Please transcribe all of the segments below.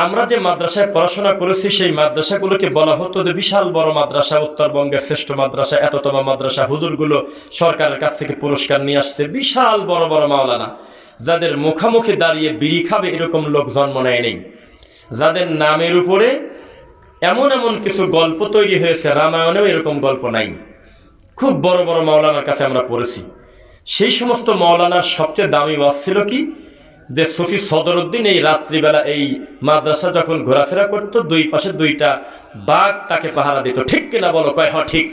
আমরা যে মাদ্রাসায় পড়াশোনা করেছি সেই মাদ্রাসাগুলোকে বলা হতো যে বিশাল বড় মাদ্রাসা, উত্তরবঙ্গের শ্রেষ্ঠ মাদ্রাসা, এততম মাদ্রাসা, হুজুরগুলো সরকারের কাছ থেকে পুরস্কার নিয়ে আসছে, বিশাল বড় বড় মাওলানা, যাদের মুখামুখি দাঁড়িয়ে বিড়ি খাবে এরকম লোক জন্ম নেয় নেই, যাদের নামের উপরে এমন এমন কিছু গল্প তৈরি হয়েছে, রামায়ণেও এরকম গল্প নাই। খুব বড় বড় মাওলানার কাছে আমরা পড়েছি। সেই সমস্ত মাওলানার সবচেয়ে দামি ওয়াজ ছিল কি, যে সুফি সদরউদ্দিন এই রাত্রিবেলা এই মাদ্রাসা যখন ঘোরাফেরা করত, দুই পাশে দুইটা বাঘ তাকে পাহারা দিত। ঠিক কিনা বলো? কয় হ ঠিক।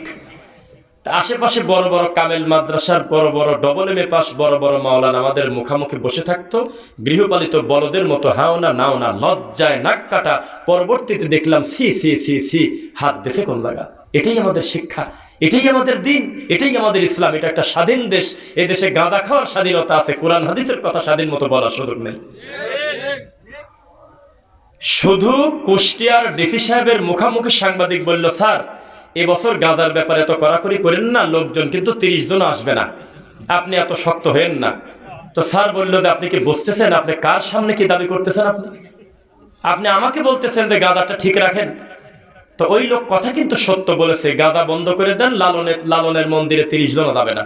আশেপাশে বড় বড় কামেল মাদ্রাসার বড় বড় ডবল এম এ পাস বড় বড় মাওলানা আমাদের মুখামুখি বসে থাকতো, গৃহপালিত বলদের মতো হাও না নাও না, লজ্জায় নাক কাটা। পরবর্তীতে দেখলাম সি সি সি সি, হাত দেশে কোন লাগা। এটাই আমাদের শিক্ষা, এটাই আমাদের দিন, এটাই আমাদের ইসলাম। এটা একটা স্বাধীন দেশ, এই দেশে গাঁজা খাওয়ার স্বাধীনতা আছে, কোরআন হাদিসের কথা স্বাধীন মতো বলার সুযোগ নেই। শুধু কুষ্টিয়ার ডিসি সাহেবের মুখামুখি সাংবাদিক বলল, স্যার এবছর গাঁজার ব্যাপারে এত কড়াকড়ি করেন না, লোকজন কিন্তু 30 জন আসবে না, আপনি এত শক্ত হয়েন না। তো স্যার বলল যে আপনি কি বুঝতেছেন আপনি কার সামনে কি দাবি করতেছেন? আপনি আমাকে বলতেছেন যে গাঁজাটা ঠিক রাখেন। তো ওই লোক কথা কিন্তু সত্য বলেছে, গাঁজা বন্ধ করে দেন, লালনের মন্দিরে 30 জন যাবে না।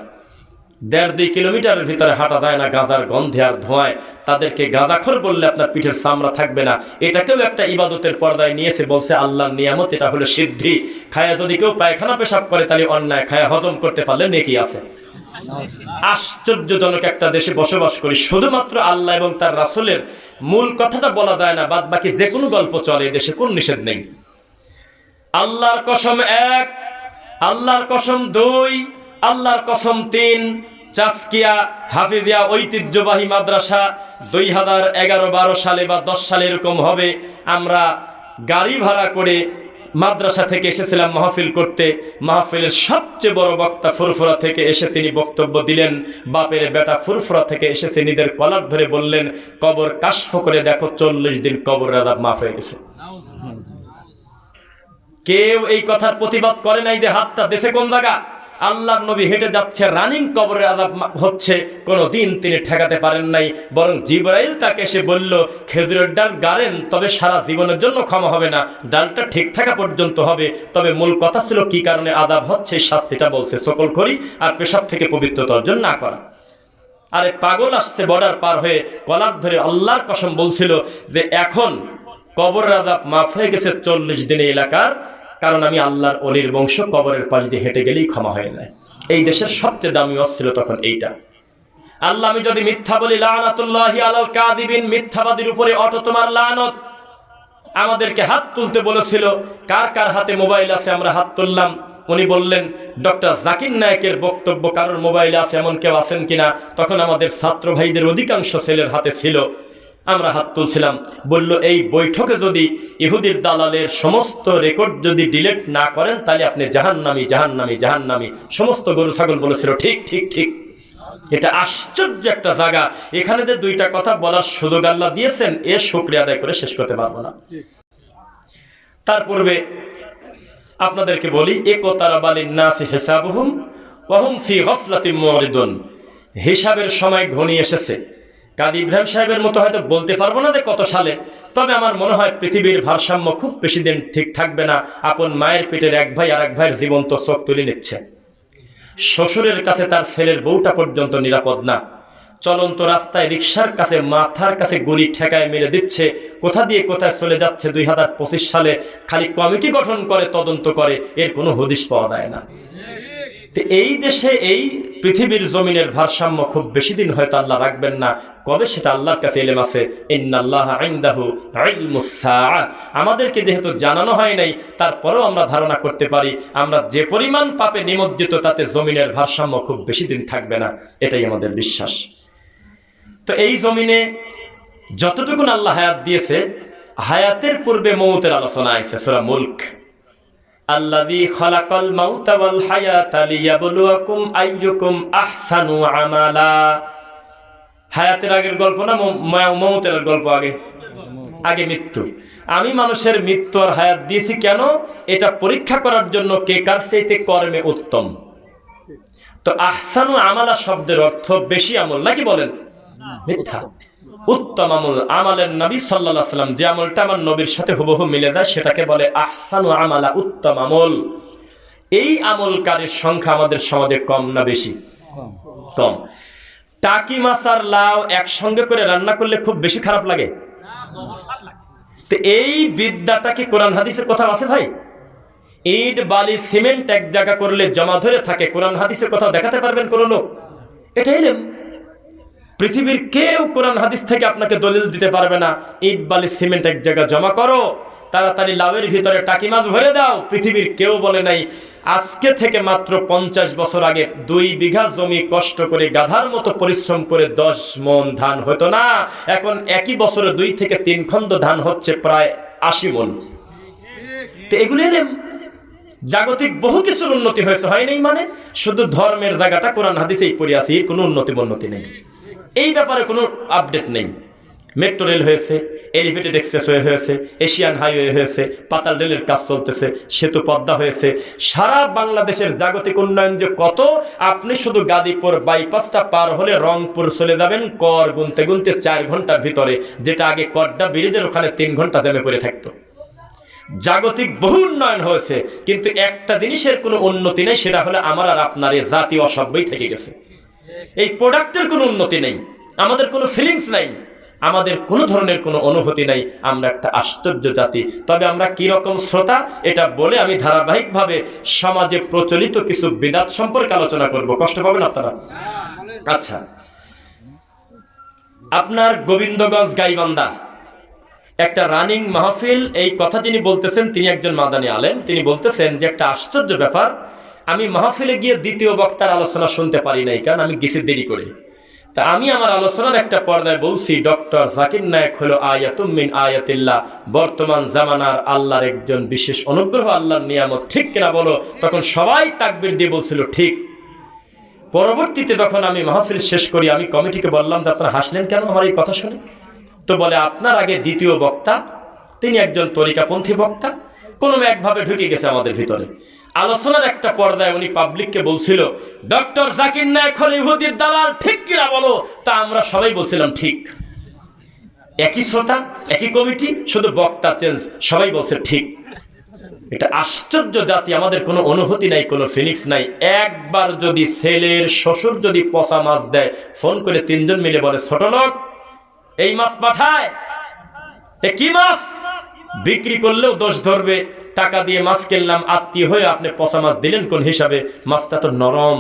1.5-2 কিলোমিটারের ভিতরে হাঁটা যায় না গাঁজার গন্ধে আর ধোঁয়ায়। তাদেরকে গাঁজাখোর বললে আপনার পিঠের চামড়া থাকবে না। এটাকেও একটা ইবাদতের পর্দায় নিয়েছে, বলছে আল্লাহর নিয়ামত, এটা হলো সিদ্ধি। খায়া যদি কেউ পায়খানা পেশাব করে তাহলে অন্যায়, খায়া হজম করতে পারলে নেকি আছে। আশ্চর্যজনক একটা দেশে বসবাস করি, শুধুমাত্র আল্লাহ এবং তার রাসূলের মূল কথাটা বলা যায় না, বাদ বাকি যে কোনো গল্প চলে, দেশে কোন নিষেধ নেই। আল্লাহর কসম 1, আল্লাহর কসম 2, আল্লাহর কসম 3। চাসকিয়া হাফিজিয়া ঐতিহ্যবাহী মাদ্রাসা 2011-12 সালে বা 10 সালে এরকম হবে, আমরা গাড়ি ভাড়া করে মাদ্রাসা থেকে এসেছিলাম মাহফিল করতে। মাহফিলের সবচেয়ে বড় বক্তা ফুরফুরা থেকে এসে তিনি বক্তব্য দিলেন। বাপের বেটা ফুরফুরা থেকে এসেছে, নিজের কলার ধরে বললেন, কবর কাশফ করে দেখো 40 দিন কবরের আযাব মাফ হয়ে গেছে। কেউ এই কথার প্রতিবাদ করে নাই যে হাতটা দেশে কোন জায়গা। আল্লাহর নবী হেঁটে যাচ্ছে, রানিং কবরের আযাব হচ্ছে, কোনোদিন তিনি ঠেকাতে পারেন নাই। বরং জিবরাইল তাকে এসে বলল, খেজুরের ডাল গাড়েন, তবে সারা জীবনের জন্য ক্ষমা হবে না, ডালটা ঠিক থাকা পর্যন্ত হবে। তবে মূল কথা ছিল কি কারণে আযাব হচ্ছে, শাস্তিটা বলছে সকলখড়ি আর পেশাব থেকে পবিত্রতা অর্জন না করা। আরে পাগল আসছে বর্ডার পার হয়ে, কলার ধরে আল্লাহর কসম বলছিল যে এখন কবরের আযাব মাফ হয়ে গেছে 40 দিনে এলাকার, কারণ আমি আল্লাহর অলির বংশ, কবরের পাশ দিয়ে হেঁটে গেলেই ক্ষমা হয়ে যায়। এই দেশের সবচেয়ে দামি ওয়াজ ছিল তখন এইটা। আল্লাহ, আমি যদি মিথ্যা বলি, লানাতুল্লাহি আলাল কাযিবিন, মিথ্যাবাদীর উপরে অটো তোমার লানত। আমাদেরকে হাত তুলতে বলেছিল, কার কার হাতে মোবাইল আছে, আমরা হাত তুললাম। উনি বললেন, ডক্টর জাকির নায়েকের বক্তব্য কারোর মোবাইলে আছে এমন কেউ আছেন কিনা? তখন আমাদের ছাত্র ভাইদের অধিকাংশ ছেলের হাতে ছিল, আমরা হাত তুলছিলাম। বলল, এই বৈঠকে যদি ইহুদির দালালের সমস্ত রেকর্ড যদি ডিলিট না করেন তাহলে আপনি জাহান্নামী, জাহান্নামী, জাহান্নামী। সমস্ত গরু ছাগল বলেছিল ঠিক ঠিক ঠিক। এটা আশ্চর্য একটা জায়গা, এখানে যে 2টা কথা বলার সুযোগ আল্লাহ দিয়েছেন, এর শুকরিয়া আদায় করে শেষ করতে পারবো না। তার পূর্বে আপনাদেরকে বলি, ইকতারাবা লিন-নাসি হিসাবুহুম ওয়া হুম ফি গাফলাতিন মুরিদুন। হিসাবের সময় ঘনিয়ে এসেছে। কাজী ইব্রাহিম সাহেবের মতো হয়তো বলতে পারবো না যে কত সালে, তবে আমার মনে হয় পৃথিবীর ভারসাম্য খুব বেশি দিন ঠিক থাকবে না। আপন মায়ের পেটের এক ভাই আর এক ভাইয়ের জীবন্ত চোখ তুলে নিচ্ছে। শ্বশুরের কাছে তার ছেলের বউটা পর্যন্ত নিরাপদ না। চলন্ত রাস্তায় রিকশার কাছে মাথার কাছে গুলি ঠেকায় মেরে দিচ্ছে। কোথা দিয়ে কোথায় চলে যাচ্ছে 2025 সালে খালি কমিটি গঠন করে তদন্ত করে, এর কোনো হদিশ পাওয়া যায় না। এই দেশে এই পৃথিবীর জমিনের ভারসাম্য খুব বেশি দিন হয়তো আল্লাহ রাখবেন না। কবে সেটা আল্লাহর কাছে ইলম আছে। ইন্নাল্লাহা ইনদাহু ইলমুস সাআ। আমাদেরকে যেহেতু জানানো হয় নাই, তারপরেও আমরা ধারণা করতে পারি আমরা যে পরিমাণ পাপে নিমজ্জিত তাতে জমিনের ভারসাম্য খুব বেশি দিন থাকবে না, এটাই আমাদের বিশ্বাস। তো এই জমিনে যতটুকুন আল্লাহ হায়াত দিয়েছে, হায়াতের পূর্বে মৌতের আলোচনা আছে সূরা মুলক। আল্লাযী খালাকাল মাউতা ওয়াল হায়াতা লিয়াবলুয়াকুম আইয়ুকুম আহসানু আমালা। হায়াতের আগের গল্প না মৌতের গল্প? আগে মৃত্যু। আমি মানুষের মৃত্যু আর হায়াত দিয়েছি কেন? এটা পরীক্ষা করার জন্য কে কার চাইতে কর্মে উত্তম। তো আহসানু আমালা শব্দের অর্থ বেশি আমল নাকি বলেন? মিথ্যা। উত্তম আমল, আমালের নবী সাল্লাল্লাহু আলাইহি ওয়াসাল্লাম যে আমলটা আমার নবীর সাথে হুবহু মিলে যায় সেটাকে বলে আহসানু আমালা, উত্তম আমল। এই আমলকারীর সংখ্যা আমাদের সমাজে কম না বেশি? কম। টাকি মাছ আর লাউ একসঙ্গে করে রান্না করলে খুব বেশি খারাপ লাগে? তো এই বিদ্যাটা কি কোরআন হাদিসের কথা আছে ভাই? ইট বালি সিমেন্ট এক জায়গা করলে জমা ধরে থাকে, কোরআন হাদিসের কথা দেখাতে পারবেন কোন লোক? এটা ইলম। পৃথিবীর কেউ কোরআন হাদিস থেকে আপনাকে দলিল দিতে পারবে না ইট বালি সিমেন্ট এক জায়গা জমা করো, তাড়াতাড়ি লাউয়ের ভিতরে টাকি মাছ ভরে দাও। পৃথিবীর কেউ বলে নাই। আজকে থেকে মাত্র 50 বছর আগে 2 বিঘা জমি কষ্ট করে গাধার মতো পরিশ্রম করে 10 মণ ধান হতো না, এখন একই বছরে 2 থেকে 3 খণ্ড ধান হচ্ছে প্রায় 80 মণ। তো এগুলো এলেম। জাগতিক বহু কিছুর উন্নতি হয়েছে, হয় নাই মানে? শুধু ধর্মের জায়গাটা কোরআন হাদিসেই পড়ে আছে, এর কোনো উন্নতি নেই। এই ব্যাপারে কোনো আপডেট নেই। মেট্রো রেল হয়েছে, এলিভেটেড এক্সপ্রেসওয়ে হয়েছে, এশিয়ান হাইওয়ে হয়েছে, পাতাল রেলের কাজ চলতেছে, সেতু পদ্মা হয়েছে। সারা বাংলাদেশের জাগতিক উন্নয়ন যে কত, আপনি শুধু গাজীপুর বাইপাসটা পার হলে রংপুর চলে যাবেন কর গুনতে গুনতে 4 ঘন্টার ভিতরে, যেটা আগে কড্ডা ব্রিজের ওখানে 3 ঘন্টা জ্যামে পড়ে থাকতো। জাগতিক বহু উন্নয়ন হয়েছে, কিন্তু একটা জিনিসের কোনো উন্নতি নেই, সেটা হলো আমার আর আপনার এই জাতি অসভ্যই থেকে গেছে। এই প্রোডাক্টের কোনো উন্নতি নেই, আমাদের কোনো ফিলিংস নাই, আমাদের কোনো ধরনের কোনো অনুভূতি নাই। আমরা একটা আশ্চর্য জাতি। তবে আমরা কি রকম শ্রোতা এটা বলে আমি ধারাবাহিকভাবে সমাজে প্রচলিত কিছু বিদআত সম্পর্কে আলোচনা করব, কষ্ট পাবেন আপনারা? আচ্ছা, আপনার গোবিন্দগঞ্জ গাইবান্ধা একটা রানিং মাহফিল, এই কথা যিনি বলতেছেন তিনি একজন মাদানী আলেম। তিনি বলতেছেন যে একটা আশ্চর্য ব্যাপার, আমি মাহফিলে গিয়ে দ্বিতীয় বক্তার আলোচনা শুনতে পারি নাই, কারণ আমি গেছি দেরি করে। তা আমি আমার আলোচনার একটা পর্দায় বলছি ডক্টর জাকির নায়েক হলো আয়াতুম মিন আয়াতিল্লাহ, বর্তমান জামানার আল্লাহর একজন বিশেষ অনুগ্রহ, আল্লাহর নিয়ামত। ঠিক কিনা বলো? তখন সবাই তাকবীর দিয়ে বলছিল ঠিক। পরবর্তীতে যখন আমি মাহফিল শেষ করি, আমি কমিটিকে বললাম যে আপনারা হাসলেন কেন আমার এই কথা শুনে? তো বলে আপনার আগে দ্বিতীয় বক্তা, তিনি একজন তরিকাপন্থী বক্তা, কোনো একভাবে ঢুকে গেছে আমাদের ভিতরে। আলোচনার একটা পর্দায় উনি পাবলিককে বলছিল ডক্টর জাকির নায়েক হল ইহুদির দালাল, ঠিক কিনা বলো? তা আমরা সবাই বলছিলাম ঠিক। একই শ্রোতা, একই কমিটি, শুধু বক্তা চেঞ্জ, সবাই বলছে ঠিক। এটা আশ্চর্য জাতি, আমাদের কোনো অনুভূতি নাই, কোনো ফিলিংস নাই। একবার যদি ছেলের শ্বশুর যদি পচা মাছ দেয়, ফোন করে 3 জন মিলে বলে ছোট লোক এই মাছ পাঠায়, এ কি মাছ? বিক্রি করলেও দোষ ধরবে, টাকা দিয়ে মাছ কিনলাম, আত্মীয় হয়ে আপনি পচা মাছ দিলেন কোন হিসাবে? মাছটা তো নরম।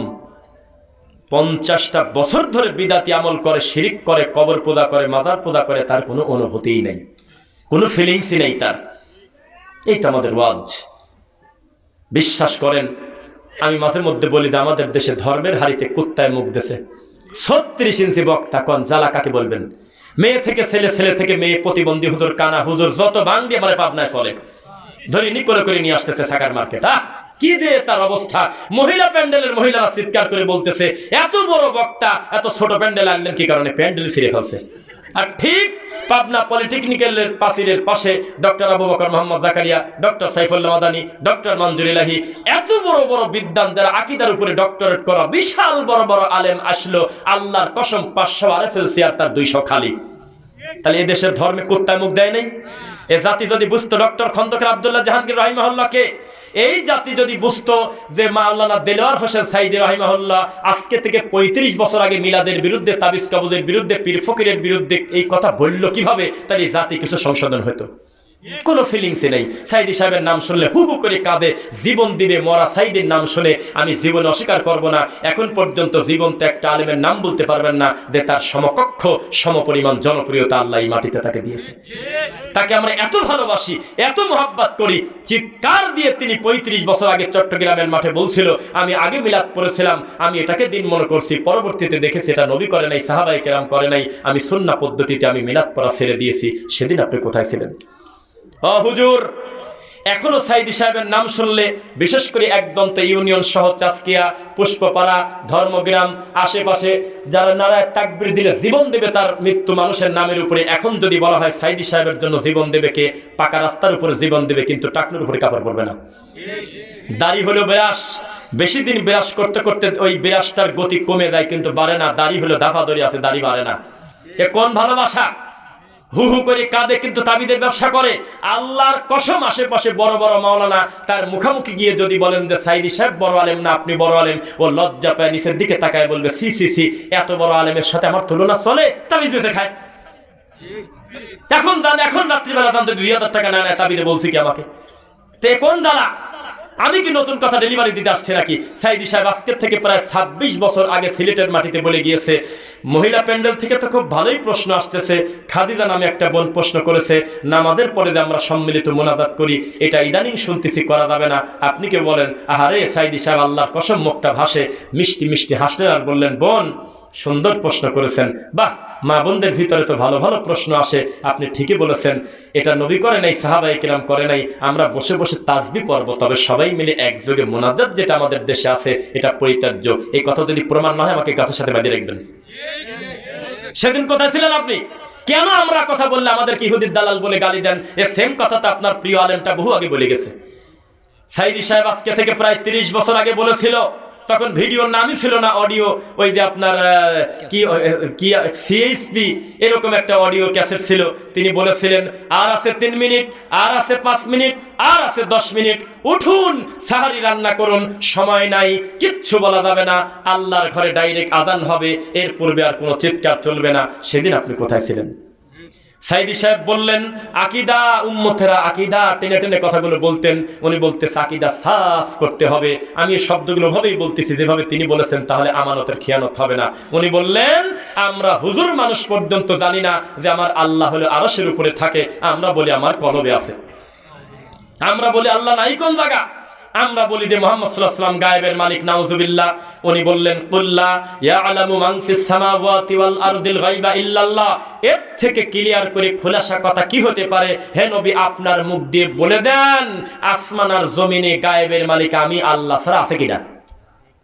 50টা বছর ধরে বিদাতি আমল করে, শিরিক করে, কবর পূজা করে, মাজার পূজা করে, তার কোনো অনুভূতিই নেই, কোনো ফিলিংসই নেই তার। এইটা আমাদের ওয়াজ। বিশ্বাস করেন, আমি মাঝে মধ্যে বলি যে আমাদের দেশে ধর্মের হাড়িতে কুত্তায় মুখ দেছে। 36 ইঞ্চি বক্তা, কোন জ্বালা কাকে বলবেন? মেয়ে থেকে ছেলে, ছেলে থেকে মেয়ে, প্রতিবন্ধী হুজুর, কানা হুজুর, যত বাংলি আমার পাবনায় চলে, ধরিনি করে নিয়ে আসতেছে সাকার মার্কেট। কি যে তার অবস্থা! মহিলা প্যান্ডেলের মহিলারা চিৎকার করে বলতেছে এত বড় বক্তা এত ছোট প্যান্ডেল আনলেন কি কারণে? প্যান্ডেল ছিঁড়ে ফেলছে। আর ঠিক পাবনা পলিটেকনিক্যালের পাশের পাশে doctor Abu Bakr Muhammad Zakaria, doctor Saifullah Madani, doctor Manzoor Elahi, এত বড় বড় বিদ্বান যারা আকীদার উপরে ডক্টরেট করা বিশাল বড় বড় আলেম আসলো, আল্লাহর কসম 500 আরএফএল চেয়ার তার 200 খালি। তাহলে এই দেশের ধর্মে কুত্তায় মুখ দেয় নাই? এ জাতি যদি বুঝতো ডক্টর খন্দকার আব্দুল্লাহ জাহাঙ্গীর রাহিমাহুল্লাহকে, এই জাতি যদি বুঝতো যে মাওলানা দেলোয়ার হোসেন সাইদি রাহিমাহুল্লাহ আজকে থেকে 35 বছর আগে মিলাদের বিরুদ্ধে, তাবিজ কবজের বিরুদ্ধে, পীর ফকিরের বিরুদ্ধে এই কথা বলল কিভাবে, তাহলে এই জাতি কিছু সংশোধন হতো। কোনো ফিলিংসই নেই। সাইদি সাহেবের নাম শুনলে হু হু করে কাঁদে, জীবন দিবে মরা সাইদির নাম শুনে আমি জীবনে অস্বীকার করব না। এখন পর্যন্ত জীবন্ত একটা আলেমের নাম বলতে পারবেন না যে তার সমকক্ষ সমপরিমাণ জনপ্রিয়তা আল্লাহ এই মাটিতে তাকে দিয়েছে। তাকে আমরা এত ভালোবাসি, এত মহব্বত করি। চিৎকার দিয়ে তিনি 35 বছর আগে চট্টগ্রামের মাঠে বলছিল আমি আগে মিলাদ পড়েছিলাম, আমি এটাকে দিন মনে করছি, পরবর্তীতে দেখেছি এটা নবী করে নাই, সাহাবায়ে কেরাম করে নাই, আমি সুন্নাহ পদ্ধতিতে আমি মিলাদ পড়া ছেড়ে দিয়েছি। সেদিন আপনি কোথায় ছিলেন? হুজুর, এখনো সাইদি সাহেবের নাম শুনলে, বিশেষ করে একদন্ত ইউনিয়ন সহ চাষকিয়া, পুষ্পপাড়া, ধর্মগ্রাম আশেপাশে যারা নারায় তাকবীর দিলে জীবন দেবে তার মৃত্যু মানুষের নামের উপরে, এখন যদি বলা হয় সাইদি সাহেবের জন্য জীবন দেবে কে? পাকা রাস্তার উপরে জীবন দেবে, কিন্তু টাকনুর উপরে কাপড় পরবে না। দাড়ি হলো বিরাস, বেশি দিন বিরাস করতে করতে ওই বিরাসটার গতি কমে যায়, কিন্তু বাড়ে না। দাড়ি হলো দাফা দড়ি আছে, দাড়ি বাড়ে না। এ কোন ভালোবাসা? হু হু করে কাঁদে কিন্তু তাবিদের ব্যবসা করে। আল্লাহর কসম আশেপাশে বড় বড় মাওলানা তার মুখামুখি গিয়ে যদি বলেন যে সাইদি সাহেব বড় আলেম না আপনি বড় আলেম, ও লজ্জা পায় নিচের দিকে তাকায় বলবে সি সি সি, এত বড় আলেমের সাথে আমার তুলনা চলে? তাবিজ বেঁচে খায়। এখন রাত্রিবেলা জানতে 2000 টাকা নেয় তাবিদে বলছি কি আমাকে? তে কোন জ্বালা? আমি কি নতুন কথা ডেলিভারি দিতে আসছি নাকি? সাইদি সাহেব আজকের থেকে প্রায় 26 বছর আগে সিলেটের মাটিতে বলে গিয়েছে। মহিলা প্যান্ডেল থেকে তো খুব ভালোই প্রশ্ন আসতেছে। খাদিজা নামে একটা বোন প্রশ্ন করেছে, নামাজের পরে যে আমরা সম্মিলিত মোনাজাত করি, এটা ইদানিং শুনতেছি করা যাবে না, আপনি কে বলেন? আহারে সাইদি সাহেব আল্লাহর কসম মুখটা ভাসে, মিষ্টি মিষ্টি হাসলেন আর বললেন, বোন সুন্দর প্রশ্ন করেছেন, বাহ, মা বোনদের ভিতরে তো ভালো ভালো প্রশ্ন আসে, আপনি ঠিকই বলেছেন। এটা নবী করে নাই, সাহাবায়ে কেরাম করে নাই, আমরা বসে বসে তাসবিহ পড়ব, তবে সবাই মিলে একযোগে মোনাজাত যেটা আমাদের দেশে আছে এটা পরিত্যাজ্য। এই কথা যদি প্রমাণ না হয় আমাকে গাছের সাথে বাঁধিয়ে রাখবেন। সেদিন কোথায় ছিলেন আপনি? কেন আমরা কথা বললে আমাদেরকে ইহুদির দালাল বলে গালি দেন? এ সেম কথাটা আপনার প্রিয় আলেমটা বহু আগে বলে গেছে। সাইদি সাহেব আজকে থেকে প্রায় 30 বছর আগে বলেছিল, তখন ভিডিওর নামই ছিল না, অডিও, ওই যে আপনার কি সিএসপি এরকম একটা অডিও ক্যাসেট ছিল। তিনি বলেছিলেন, আর আছে 3 মিনিট, আর আছে 5 মিনিট, আর আছে 10 মিনিট, উঠুন সাহারি রান্না করুন, সময় নাই, কিচ্ছু বলা যাবে না, আল্লাহর ঘরে ডাইরেক্ট আজান হবে, এর পূর্বে আর কোনো চিৎকার চলবে না। সেদিন আপনি কোথায় ছিলেন? সাইদি সাহেব বললেন আকীদা, উম্মতেরা আকীদা টেনে টেনে কথাগুলো বলতেন। উনি বলতেছে আকীদা সাফ করতে হবে। আমি এই শব্দগুলো ভাবেই বলতেছি যেভাবে তিনি বলেছেন, তাহলে আমানতের খেয়ানত হবে না। উনি বললেন, আমরা হুজুর মানুষ পর্যন্ত জানি না যে আমার আল্লাহ হলো আরশের উপরে থাকে, আমরা বলি আমার কলবে আছে। আমরা বলি আল্লাহ নাই কোন জায়গা? আমরা বলি যে মুহাম্মদ সাল্লাল্লাহু আলাইহি ওয়াসাল্লাম গায়েবের মালিক, নাউজুবিল্লাহ। উনি বললেন কুল্লা ইয়ালামু মান ফিস সামাওয়াতি ওয়াল আরদিল গায়বা ইল্লাল্লাহ। এর থেকে ক্লিয়ার করে খোলাসা কথা কি হতে পারে? হে নবী, আপনার মুখ দিয়ে বলে দেন আসমান আর জমিনে গায়েবের মালিক আমি আল্লাহ ছাড়া আছে কিনা?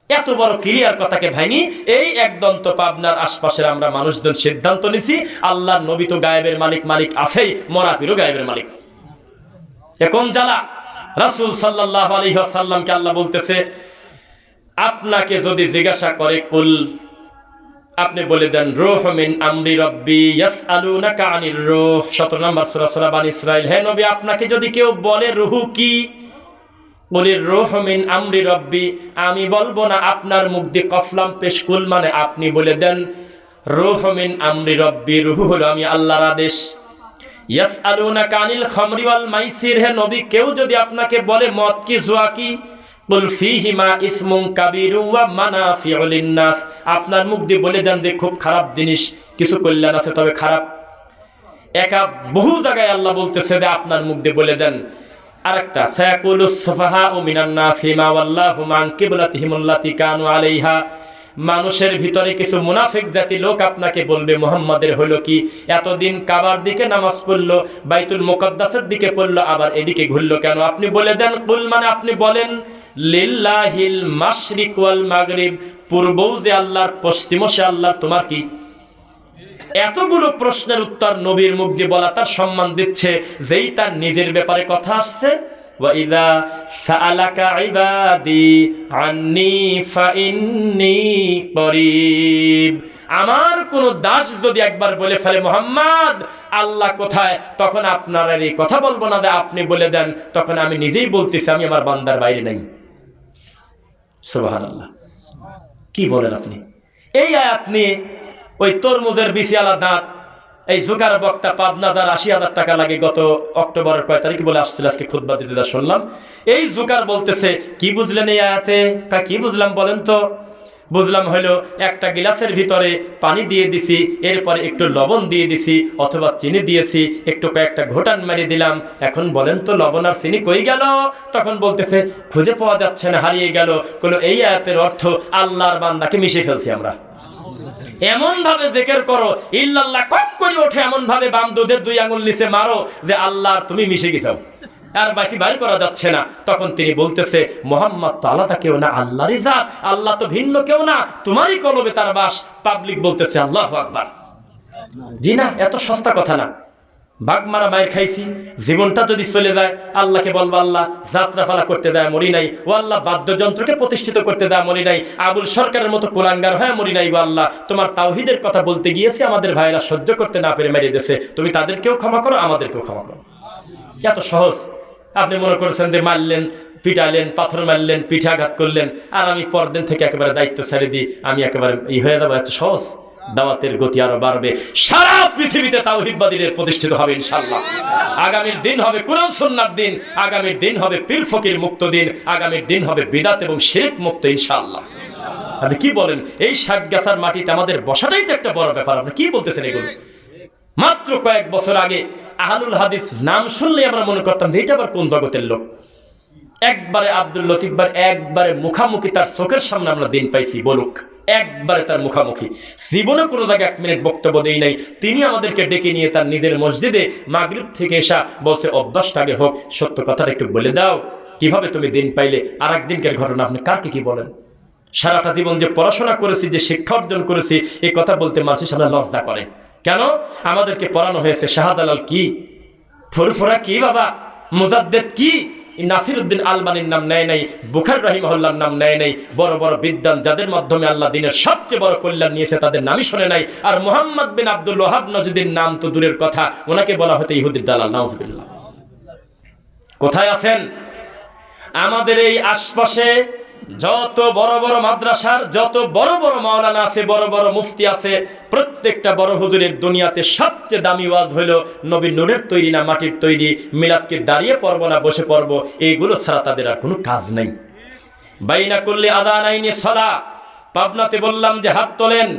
এত বড় ক্লিয়ার কথাকে ভাঙি এই একদন্ত পাবনার আশপাশের আমরা মানুষজন সিদ্ধান্ত নিছি আল্লাহর নবী তো গায়েবের মালিক, মালিক আছেই, মরাপিরও গায়েবের মালিক। এখন জ্বালা রাসূল সাল্লাল্লাহু আলাইহি ওয়াসাল্লামকে আল্লাহ বলতেছে, আপনাকে যদি জিজ্ঞাসা করে কুল, আপনি বলে দেন রূহ মিন আমরি রাব্বি ইয়াসআলুনাকা আনির রূহ, 17 নম্বর সূরা সূরা বানী ইসরাঈল। হে নবী, আপনাকে যদি কেউ বলে রূহ কি, বলির রূহ মিন আমরি রাব্বি, আমি বলবো না আপনার মুখ দিয়ে কফলাম পেশ, কুল মানে আপনি বলে দেন রূহ মিন আমরি রাব্বি, রূহ হলো আমি আল্লাহর আদেশ। ইয়াসআলুনাকা আনিল খামরি ওয়াল মাইসির, হে নবী, কেউ যদি আপনাকে বলে মদ কি জুয়া কি, কুল ফীহিমা ইসমুন কাবীরু ওয়া মানাফিউ লিন-নাস, আপনার মুখ দিয়ে বলে দেন যে খুব খারাপ জিনিস, কিছু কল্যাণ আছে তবে খারাপ। একা বহু জায়গায় আল্লাহ বলতেছে যে আপনার মুখ দিয়ে বলে দেন। আরেকটা সায়াকুলুস সুফাহাউ মিনান নাসি মা ওয়াল্লাহু মান কিবলাতিহিমুল্লাতী কানু আলাইহা, মানুষের ভিতরে কিছু মুনাফিক জাতি লোক আপনাকে বলবে মুহাম্মাদের হলো কি, এতদিন কাবার দিকে নামাজ পড়লো, বাইতুল মুকাদ্দাসের দিকে পড়লো, আবার এদিকে ঘুরলো কেন? আপনি বলে দেন কুল মানে আপনি বলেন লিল্লাহিল মাশরিক ওয়াল মাগরিব, পূর্বও যে আল্লাহর, পশ্চিমও সে আল্লাহর, তোমার কি? এতগুলো প্রশ্নের উত্তর নবীর মুখ দিয়ে বলা তার সম্মান দিচ্ছে, যেই তার নিজের ব্যাপারে কথা আসছে। وَإِذَا سَأَلَكَ عِبَادِي عَنِّي فَإِنِّي قَرِيب, আমার কোন দাস যদি একবার বলে ফেলে মুহাম্মদ আল্লাহ কোথায়, তখন আপনার এই কথা বলবো না যে আপনি বলে দেন, তখন আমি নিজেই বলতেছি আমি আমার বান্দার বাইরে নাই। সুবহানাল্লাহ, কি বলেন আপনি? এই আয়াত নিয়ে ওই তরমুজের বিশালা দাঁত এই জোকার বক্তা পাবনা যার 80,000 টাকা লাগে গত অক্টোবরের কয় তারিখ বলে আসছিল, আজকে খুতবা দিতে যা শুনলাম, এই জোকার বলতেছে কি বুঝলেন এই আয়াতে? কি বুঝলাম বলেন তো? বুঝলাম হলো একটা গ্লাসের ভিতরে পানি দিয়ে দিছি, এরপরে একটু লবণ দিয়ে দিছি অথবা চিনি দিয়েছি, একটু কয়েকটা ঘোটান মারি দিলাম, এখন বলেন তো লবণ আর চিনি কই গেল? তখন বলতেছে খুঁজে পাওয়া যাচ্ছে না, হারিয়ে গেল। কোনো এই আয়াতের অর্থ আল্লাহর বান্দাকে মিশে ফেলছি আমরা। এমন ভাবে জিকির করো ইল্লাল্লাহ কক করে ওঠে, এমন ভাবে বাম দুধের 2 আঙ্গুল নিচে মারো যে আল্লাহর তুমি মিশে গেছো, আর বাসি বাইর করা যাচ্ছে না। তখন তিনি বলতেছে মুহাম্মদ তো আলাদা কেউ না, আল্লাহরই জাত, আল্লাহ তো ভিন্ন কেউ না, তোমারই কলবে তার বাস। পাবলিক বলতেছে আল্লাহু আকবার। জি না, এত সস্তা কথা না। বাঘ মারা মায়ের খাইছি, জীবনটা যদি চলে যায় আল্লাহকে বলবো আল্লাহ যাত্রাপালা করতে যায় মরি নাই, ও আল্লাহ বাদ্যযন্ত্রকে প্রতিষ্ঠিত করতে যায় মরি নাই, আবুল সরকারের মতো কুলাঙ্গার হয়ে মরি নাই, ও আল্লাহ তোমার তাওহীদের কথা বলতে গিয়েছি আমাদের ভাইয়েরা সহ্য করতে না পেরে মেরে দিয়েছে, তুমি তাদেরকেও ক্ষমা করো আমাদেরকেও ক্ষমা করো। এত সহজ। আপনি মনে করেছেন যে মারলেন, পিটালেন, পাথর মারলেন, পিঠে আঘাত করলেন, আর আমি পরদিন থেকে একেবারে দায়িত্ব ছেড়ে দিই, আমি একেবারে হয়ে যাবো, এত সহজ? দাওয়াতের গতি আরো বাড়বে, সারা পৃথিবীতে তাওহীদবাদীদের প্রতিষ্ঠিত হবে ইনশাআল্লাহ। আগামীর দিন হবে কোরআন সুন্নাহর দিন, আগামীর দিন হবে পীর ফকির মুক্ত দিন, আগামীর দিন হবে বিদআত এবং শিরক মুক্ত ইনশাআল্লাহ। আপনি কি বলেন? এই ষাটগাছার মাটিতে আমাদের বসাটাই তো একটা বড় ব্যাপার। আপনি কি বলতেছেন এগুলো? মাত্র কয়েক বছর আগে আহলুল হাদিস নাম শুনলে আমরা মনে করতাম এটা আবার কোন জগতের লোক। একবারে আব্দুল লতিফ ভাই একবারে মুখামুখি, তার চোখের সামনে আমরা দিন পাইছি, বলুক একবারে তার মুখামুখি। জীবনে কোনো জায়গায় 1 মিনিট বক্তব্য দেই নাই। তিনি আমাদেরকে ডেকে নিয়ে তার নিজের মসজিদে মাগরিব থেকে এসা বলছে অভ্যাসটা আগে হোক, সত্য কথাটা একটু বলে দাও, কিভাবে তুমি দিন পাইলে? আর একদিনকার ঘটনা আপনি কাকে কি বলেন? সারাটা জীবন যে পড়াশোনা করেছি, যে শিক্ষা অর্জন করেছি, এই কথা বলতে মানুষের সামনে লজ্জা করে। কেন? আমাদেরকে পড়ানো হয়েছে শাহজালাল কি, ফুরফুরা কি, বাবা মুজাদ্দেদ কি, নাসিরউদ্দিন আলবানীর নাম নেয় নাই, বুখারী রাহিমাহুল্লাহর নাম নেয় নাই। বড় বড় বিদ্বান যাদের মাধ্যমে আল্লাহ দিনের সবচেয়ে বড় কল্যাণ নিয়েছে তাদের নামই শুনে নাই। আর মুহাম্মদ বিন আব্দুল ওয়াহাব নজরুদ্দিন নাম তো দূরের কথা, ওনাকে বলা হতো ইহুদির দালাল। নাউজুবিল্লাহ। কোথায় আছেন? আমাদের এই আশপাশে যত বড় বড় মাদ্রাসার যত বড় বড় মাওলানা আছে, বড় বড় মুফতি আছে, প্রত্যেকটা বড় হুজুরের দুনিয়াতে সবচেয়ে দামি ওয়াজ হলো নবীর নূরের তৈরি না মাটির তৈরি, মিলাদকে দাঁড়িয়ে পড়ব না বসে পড়ব, এইগুলো ছাড়া তাদের আর কোনো কাজ নেই। বাইনা করলে আদান আইনে সলা। পাবনাতে বললাম যে হাত তোলেন,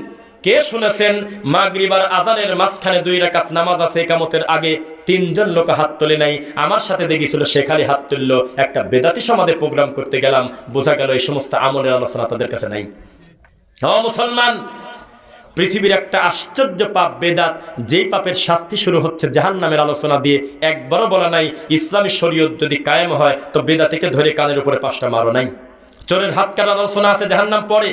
কে শুনেছেন মাগরিব আর আজানের মাঝখানে 2 রাকাত নামাজ আছে, ইকামতের আগে 3 জন লোক হাত তোলে নাই। আমার সাথে দেখেছিল সে খালি হাত তুললো। একটা বেদাতি সমাজে প্রোগ্রাম করতে গেলাম, বোঝা গেল এই সমস্ত আমলের আলোচনা তাদের কাছে নাই। ও মুসলমান, পৃথিবীর একটা আশ্চর্য পাপ বেদাত, যেই পাপের শাস্তি শুরু হচ্ছে জাহান্নামের আলোচনা দিয়ে। একবারও বলা নাই ইসলামী শরীয়ত যদি কায়েম হয় তো বেদাতিকে ধরে কানের উপরে 5টা মারো নাই। চোরের হাত কাটার আলোচনা আছে, জাহান্নাম পড়ে।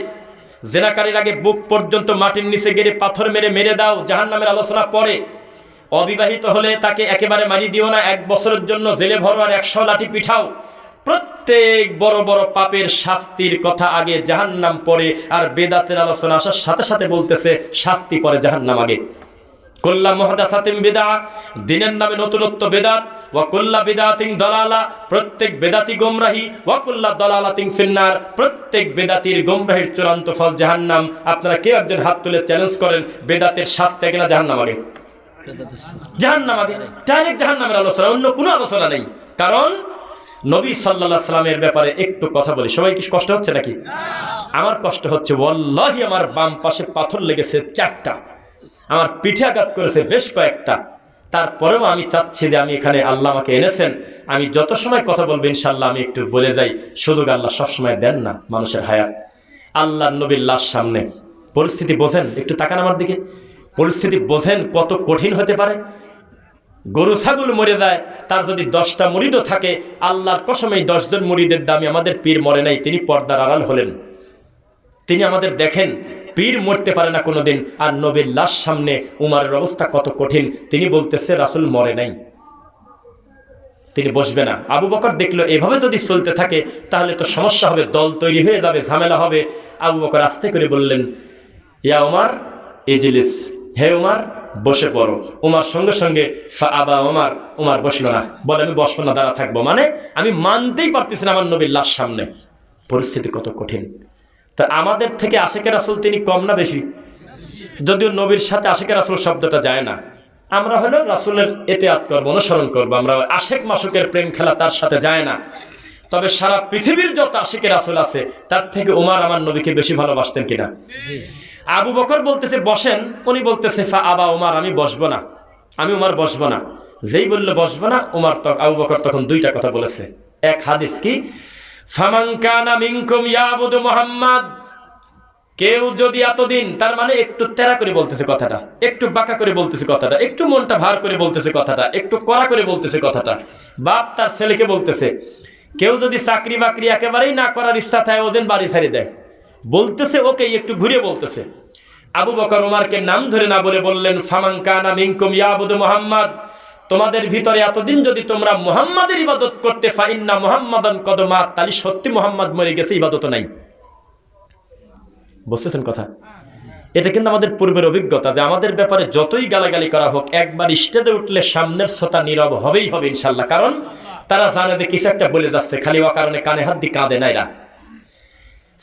জেনাকারীর আগে বুক পর্যন্ত মাটির নিচে গেড়ে পাথর মেরে মেরে দাও, জাহান্নামের আলোচনা পড়ে। অবিবাহিত হলে তাকে একেবারে মারি দিও না, 1 বছরের জন্য জেলে ভরো আর 100 লাঠি পিঠাও। প্রত্যেক বড় বড় পাপের শাস্তির কথা আগে, জাহান্নাম পড়ে। আর বেদাতের আলোচনা আসার সাথে সাথে বলতেছে শাস্তি পরে, জাহান্নাম আগে। কুল্লা মুহদাসাতিন বিদআ, দিনের নামে নতুনত্ব বেদাত। ওয়া কুল্লা বিদআতিন দালালা, প্রত্যেক বেদাতি গোমরাহি। ওয়া কুল্লা দালালাতিন ফিন্নার, প্রত্যেক বেদাতির গোমরাহির চূড়ান্ত ফল জাহান্নাম। আপনারা কেউ একজন হাত তুলে চ্যালেঞ্জ করেন বেদাতের শাস্তি আগে না জাহান্নাম আগে? জাহান্নাম আগে, ডাইরেক্ট জাহান্নামের আলোচনা, অন্য কোনো আলোচনা নেই। কারণ নবী সাল্লাল্লাহু আলাইহি সাল্লামের ব্যাপারে একটু কথা বলি। সবাই কি কষ্ট হচ্ছে নাকি? আমার কষ্ট হচ্ছে, ওয়াল্লাহি আমার বাম পাশে পাথর লেগেছে 4টা, আমার পিঠে আঘাত করেছে বেশ কয়েকটা। তারপরেও আমি চাচ্ছি যে আমি এখানে আল্লাহ আমাকে এনেছেন, আমি যত সময় কথা বলবো ইনশাআল্লাহ আমি একটু বলে যাই। সুযোগ আল্লাহ সবসময় দেন না মানুষের হায়াত। আল্লাহর নবীর লাশ সামনে, পরিস্থিতি বোঝেন, একটু তাকান আমার দিকে, পরিস্থিতি বোঝেন কত কঠিন হতে পারে। গরু ছাগল মরে যায়, তার যদি 10টা মুরিদও থাকে, আল্লাহর কসম এই 10 জন মুরিদের দামে আমাদের পীর মরে নাই, তিনি পর্দার আড়াল হলেন। তিনি আমাদের দেখেন, পীর মরতে পারে না কোনোদিন। আর নবীর লাশ সামনে, উমারের অবস্থা কত কঠিন, তিনি বলতেছে রাসূল মরে নাই, তিনি বসবে না। আবু বকর দেখলো এভাবে যদি চলতে থাকে তাহলে তো সমস্যা হবে, দল তৈরি হয়ে যাবে, ঝামেলা হবে। আবু বকর আস্তে করে বললেন, ইয়া উমার ইজলিস, হে উমার বসে পড়ো। উমার সঙ্গে সঙ্গে আবা উমার, উমার বসলো না, বলে আমি বসবো না, দাঁড়া থাকবো। মানে আমি মানতেই পারতেছি না আমার নবীর লাশ সামনে। পরিস্থিতি কত কঠিন। তা আমাদের থেকে আশিকে রাসূল তিনি কম না বেশি? যদিও নবীর সাথে আশিকে রাসূল শব্দটা যায় না। আমরা হলো রাসূলের ইতিআত করব, অনুসরণ করব। আমরা আশিক মাসুকের প্রেম খেলা তার সাথে যায় না। তবে সারা পৃথিবীর যত আশিকে রাসূল আছে তার থেকে উমার আমার নবীকে বেশি ভালোবাসতেন কিনা? আবু বকর বলতেছে বসেন, উনি বলতেছে ফা আবা উমার, আমি বসবো না, আমি উমার বসবো না। যেই বললো বসবো না, উমার আবু বকর তখন 2টা কথা বলেছে। এক হাদিস কি, ফামান কানা মিনকুম ইয়াবুদু মুহাম্মদ, কেউ যদি এতদিন, তার মানে একটু তেরা করে বলতেছে কথাটা, একটু বাঁকা করে বলতেছে কথাটা, একটু মনটা ভার করে বলতেছে কথাটা, একটু কড়া করে বলতেছে কথাটা। বাপ তার ছেলেকে বলতেছে, কেউ যদি চাকরি বাকরি একেবারেই না করার ইচ্ছা থাকে, ওদিন বাড়ি ছাড়ি দেয়, বলতেছে ওকে, একটু ঘুরে বলতেছে। আবু বকর উমারকে নাম ধরে না বলে বললেন ফামান কানা মিনকুম ইয়াবুদু মুহাম্মদ, তোমাদের ভিতরে এতদিন যদি তোমরা মুহাম্মাদের ইবাদত করতে ফাইন্না মুহাম্মাদান কদ মাত, তাহলে সত্যি মুহাম্মদ মরে গেছে, ইবাদত নাই। বুঝতেছেন কথা? এটা কিন্তু আমাদের পূর্বের অভিজ্ঞতা যে আমাদের ব্যাপারে যতই গালাগালি করা হোক, একবার স্টেজে উঠলে সামনের শ্রোতা নীরব হবেই হবে ইনশাল্লাহ। কারণ তারা জানে যে কিছু একটা বলে যাচ্ছে, খালি ও কারণে কানে হাত দিয়ে কাঁদে না এরা।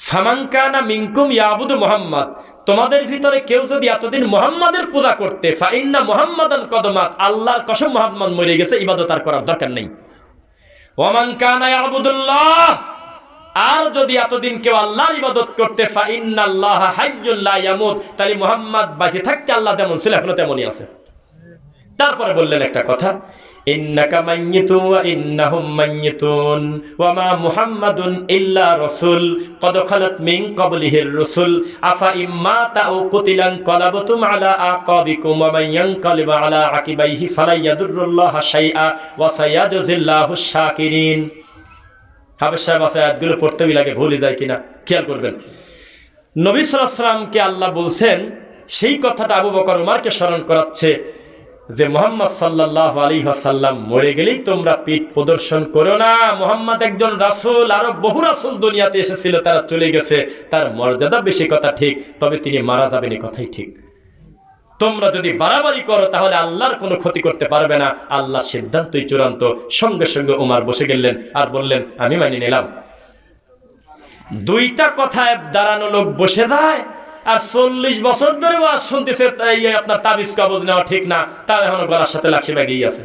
ফামান কানা মিনকুম ইয়াবুদু মুহাম্মদ, তোমাদের ভিতরে কেউ যদি এতদিন মুহাম্মাদের পূজা করতে, ফাইন্না মুহাম্মাদান কদ মাত, আল্লাহর কসম মুহাম্মদ মরে গেছে, ইবাদত আর করার দরকার নেই। ওয়ামান কানা ইয়াবুদুল্লাহ, আর যদি এতদিন কেউ আল্লাহর ইবাদত করতে, ফাইন্নাল্লাহা হাইয়্যুন লা ইয়ামুত, তাহলে মুহাম্মদ বেঁচে থাকতে আল্লাহ যেমন ছিল এখনো তেমনই আছে। তারপরে বললেন একটা কথা, ইন্নাকা মাইয়িতুন ওয়া ইন্নাহুম মাইয়িতুন ওয়া মা মুহাম্মাদুন ইল্লা রাসূল কদ খালাত মিন ক্বাবলিহির রাসূল আফা ইম্মাতা আও কুতিলান ক্বালাবতুম আলা আকাবিকুম ওয়া মান ইয়ানকালিব আলা আকিবাইহি ফালা ইয়াদুরুল্লাহা শাইআ ওয়া সায়াজজিল্লাহুশ শাকিরিন। হাফেজ সাহেব আছে, আয়াতগুলো পড়তেই লাগে, ভুলে যায় কিনা খেয়াল করবেন। নবী সাল্লাল্লাহু আলাইহি ওয়াসাল্লামকে আল্লাহ বলছেন, সেই কথাটা আবু বকর উমরকে স্মরণ করাচ্ছে যে মুহাম্মদ সাল্লাল্লাহু আলাইহি ওয়াসাল্লাম মরে গেলেই তোমরা পিঠ প্রদর্শন করো না। মুহাম্মদ একজন রাসূল, আরো বহু রাসূল দুনিয়াতে এসেছিল, তারা চলে গেছে, তার মর্যাদা বেশি কথা ঠিক, তবে তিনি মারা যাবেন এই কথাই ঠিক। তোমরা যদি বাড়াবাড়ি করো তাহলে আল্লাহর কোনো ক্ষতি করতে পারবে না, আল্লাহর সিদ্ধান্তই চূড়ান্ত। সঙ্গে সঙ্গে ওমর বসে গেলেন আর বললেন, আমি মানি নিলাম। দুইটা কথায় দাঁড়ানো লোক বসে যায়, আর 40 বছর ধরে ওয়াজ শুনতেছে আপনার তাবিজ কবজ নেওয়া ঠিক না, তার এখনো গলার সাথে লাঠি লাগিয়ে আছে।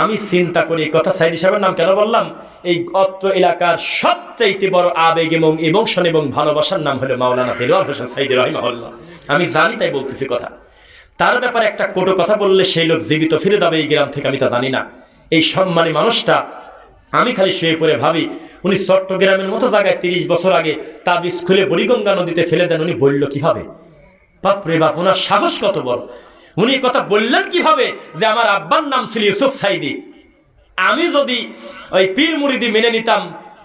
আমি চিন্তা করি কথা সাইদি সাহেবের নাম কেন বললাম, এই অত্র এলাকার সবচাইতে বড় আবেগ এবং ইমোশন এবং ভালোবাসার নাম হলো মাওলানা দেলোয়ার হোসেন সাইদি রাহিমাহুল্লাহ। আমি জানি তাই বলতেছি কথা। তার ব্যাপারে একটা কটু কথা বললে সেই লোক জীবিত ফিরে যাবে এই গ্রাম থেকে, আমি তা জানি না। এই সম্মানী মানুষটা, আমি খালি শুয়ে পড়ে ভাবি, উনি চট্টগ্রামের মতো জায়গায় 30 বছর আগে তাবিজ খুলে বুড়িগঙ্গা নদীতে ফেলে দেন, উনি বলল কিভাবে? বাপরে বাপ, ওনার সাহস কত বড়! উনি কথা বললেন কিভাবে যে আমার আব্বার নাম ছিল ইউসুফ সাইদি, আমি যদি ওই পীর মুরিদি মেনে নিতাম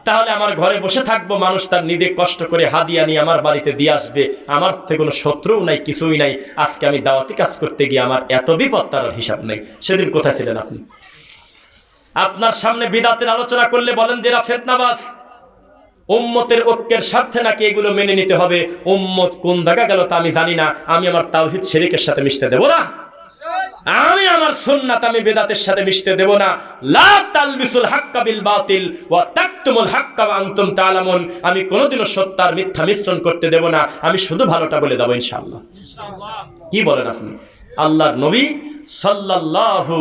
তাহলে আমার ঘরে বসে থাকবো, মানুষ তার নিজে কষ্ট করে হাদিয়া নিয়ে আমার বাড়িতে দিয়ে আসবে, আমার থেকে কোনো শত্রুও নাই, কিছুই নাই। আজকে আমি দাওয়াতি কাজ করতে গিয়ে আমার এত বিপদ, তার হিসাব নেই। সেদিন কোথায় ছিলেন আপনি? আপনার সামনে বিদাতের আলোচনা করলে বলেন যে এরা ফিতনাবাজ। উম্মতের ঐক্যের স্বার্থে নাকি এগুলো মেনে নিতে হবে। উম্মত কোন জায়গা গেল তা আমি জানি না, আমি আমার তাওহীদ শিরকের সাথে মিশতে দেব না, আমি আমার সুন্নাত আমি বেদাতের সাথে মিশতে দেব না। লা তালবিসুল হাক্কা বিল বাতিল ওয়া তাকতুমুল হাক্কা ওয়া আনতুম তাআলামুন, আমি কোনোদিনও সত্য আর মিথ্যা মিশ্রণ করতে দেব না, আমি শুধু ভালোটা বলে দেব ইনশাআল্লাহ। কি বলেন আপনি? আল্লাহর নবী সাল্লাল্লাহু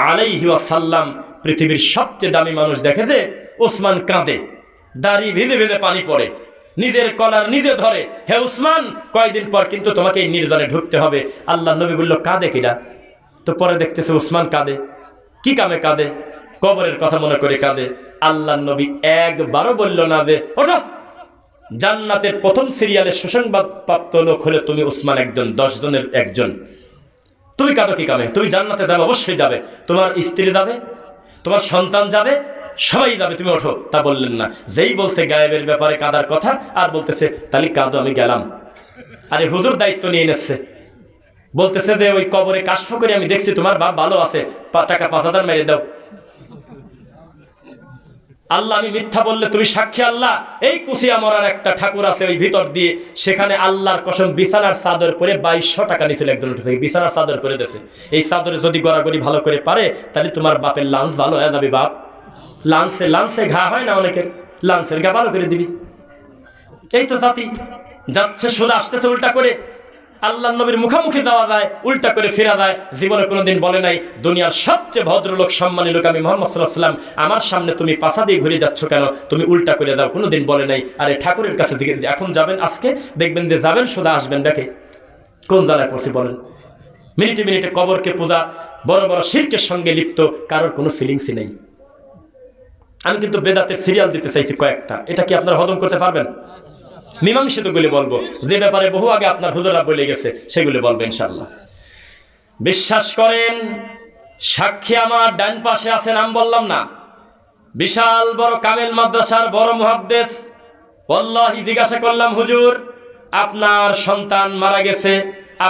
আলাইহি ওয়াসাল্লাম পৃথিবীর সবচেয়ে দামি মানুষ দেখেছে, ওসমান কাঁদে, দাড়ি ভিজে ভিজে পানি পড়ে, নিজের কলার নিজে ধরে, হে উসমান কয়েকদিন পর কিন্তু তোমাকে এই নির্জনে ঢুকতে হবে। আল্লাহ নবী বলল, কাঁদে কিনা? তো পরে দেখতেছে উসমান কাঁদে। কি কামে কাঁদে? কবরের কথা মনে করে কাঁদে। আল্লাহ নবী একবারও বলল না যে ওঠো, জান্নাতের প্রথম সিরিয়ালে সুসংবাদ প্রাপ্ত লোক হলে তুমি উসমান একজন, 10 জনের একজন। তুমি কাঁদো কি কামে? তুমি জান্নাতে যাবে, অবশ্যই যাবে, তোমার স্ত্রী যাবে, তোমার সন্তান যাবে, সবাই যাবে, তুমি ওঠো। তা বললেন না। যেই বলছে গায়েবের ব্যাপারে কাঁদার কথা, আর বলতেছে তাহলে কাঁদো, আমি গেলাম। আরে হুজুর দায়িত্ব নিয়ে নিচ্ছে, বলতেছে যে ওই কবরে কাশফ করে আমি দেখছি তোমার বাপ ভালো আছে, টাকা 5000 মেরে দাও। আল্লাহ আমি মিথ্যা বললে তুমি সাক্ষী। আল্লাহ এই কুচিয়া মরার একটা ঠাকুর আছে ওই ভিতর দিয়ে, সেখানে আল্লাহর কসম বিছানার চাদর পরে 2200 টাকা নিয়েছিল একজন, উঠে থেকে বিছানার চাদর পরে দিয়েছে। এই চাদরে যদি গড়াগড়ি ভালো করে পারে তাহলে তোমার বাপের লাঞ্চ ভালো হয়ে যাবে। বাপ লাঞ্চে ঘা হয় না অনেকের, লাঞ্চের ঘা ভালো করে দিবি। এই তো জাতি যাচ্ছে, সোজা আসতেছে উল্টা করে। আল্লাহ নবীর মুখামুখি দেওয়া যায়, উল্টা করে ফেরা যায়। জীবনে কোনোদিন বলে নাই দুনিয়ার সবচেয়ে ভদ্রলোক সম্মানী লোক আমি মুহাম্মদ সাল্লাল্লাহু আলাইহি ওয়াসাল্লাম, আমার সামনে তুমি পাছা দিয়ে ঘুরে যাচ্ছ কেন, তুমি উল্টা করে দাও, কোনোদিন বলে নাই। আর এই ঠাকুরের কাছে এখন যাবেন, আজকে দেখবেন যে যাবেন, সোজা আসবেন, দেখে কোন জায়গায় পড়ছি বলেন। মিনিটে মিনিটে কবরকে পূজা, বড় বড় শিরকের সঙ্গে লিপ্ত, কারোর কোনো ফিলিংসই নেই। আমি কিন্তু বেদাতের সিরিয়াল দিতে চাইছি কয়েকটা, এটা কি আপনারা হজম করতে পারবেন? মীমাংসিতগুলি বলবো, যে ব্যাপারে বহু আগে আপনার হুজুররা বলে গেছে সেগুলি বলবো ইনশাআল্লাহ। বিশ্বাস করেন, সাক্ষী আমার ডান পাশে আছে, নাম বললাম না, বিশাল বড় কামেল মাদ্রাসার বড় মুহাদ্দিস। ওয়াল্লাহি জিজ্ঞাসা করলাম, হুজুর আপনার সন্তান মারা গেছে,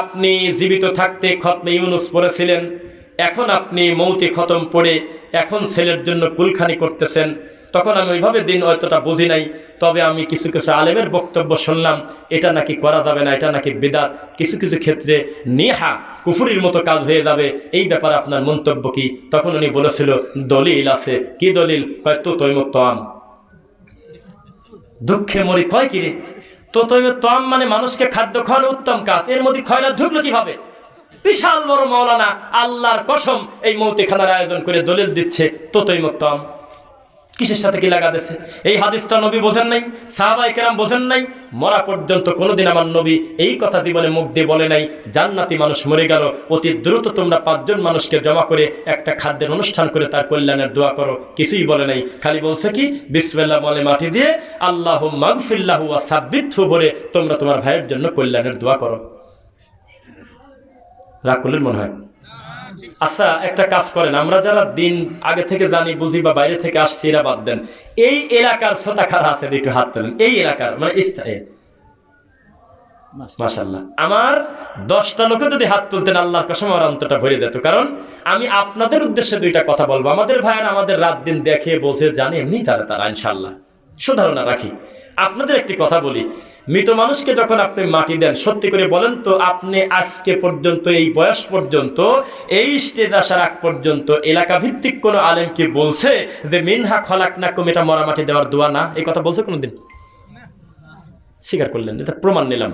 আপনি জীবিত থাকতে খতমে ইউনুস পড়েছিলেন, এখন আপনি মৌতি খতম পড়ে এখন ছেলের জন্য কুলখানি করতেছেন। তখন আমি ওইভাবে দিন হয়তোটা বুঝি নাই, তবে আমি কিছু কিছু আলেমের বক্তব্য শুনলাম এটা নাকি করা যাবে না, এটা নাকি বিদআত, কিছু কিছু ক্ষেত্রে নেহা কুফুরির মতো কাজ হয়ে যাবে, এই ব্যাপারে আপনার মন্তব্য কি? তখন উনি বলেছিল দলিল আছে। কি দলিল? তো তৈমুত্তম, দুঃখে মরি কয় কিরে, তো তৈমুত্তম মানে মানুষকে খাদ্য খাওয়ানো উত্তম কাজ, এর মধ্যে খয়রাত ঢুকলো কিভাবে? বিশাল বড় মাওলানা আল্লাহর কসম এই মৌতিখানার আয়োজন করে দলিল দিচ্ছে তো তৈমুত্তম। কিসের সাথে কি লাগাতেছে? এই হাদিসটা নবী বোঝেন নাই, সাহাবায়ে কেরাম বোঝেন নাই। মরা পর্যন্ত কোনোদিন আমার নবী এই কথা জীবনে মুখ দিয়ে বলে নাই জান্নাতি মানুষ মরে গেল অতি দ্রুত তোমরা 5 জন মানুষকে জমা করে একটা খাদ্যের অনুষ্ঠান করে তার কল্যাণের দোয়া করো, কিছুই বলে নাই। খালি বলছে কি বিসমিল্লাহ বলে মাটি দিয়ে আল্লাহুম্মা গফিরলাহু ওয়া সাব্বিতহু বলে তোমরা তোমার ভাইয়ের জন্য কল্যাণের দোয়া করো। রাগ করলেন মনে হয়? আচ্ছা, একটা কাজ করেন, আমরা যারা দিন আগে থেকে জানি বুঝি বা বাইরে থেকে আসছি এরা বাদ দেন, এই এলাকার শ্রোতা কারা আছেন একটু হাত তোলেন। এই এলাকার মানে মাশাআল্লাহ, আমার 10টা লোকে যদি হাত তুলতেন আল্লাহর কসম আমার অন্তরটা ভরে যেত। কারণ আমি আপনাদের উদ্দেশ্যে 2টা কথা বলবো। আমাদের ভাইয়েরা আমাদের রাত দিন দেখে বলছে জানে এমনি জানে তারা, ইনশাআল্লাহ সুধারণা রাখি। আপনাদের একটি কথা বলি, মৃত মানুষকে যখন আপনি মাটি দেন, সত্যি করে বলেন তো আপনি আজকে পর্যন্ত এই বয়স পর্যন্ত এই স্টেজ আসার আগ পর্যন্ত এলাকা ভিত্তিক কোনো আলেমকে বলছে যে মিনহা খলাকনাকুম এটা মরা মাটি দেওয়ার দোয়া না? এই কথা বলছে কোনোদিন? স্বীকার করলেন, এটা প্রমাণ নিলাম।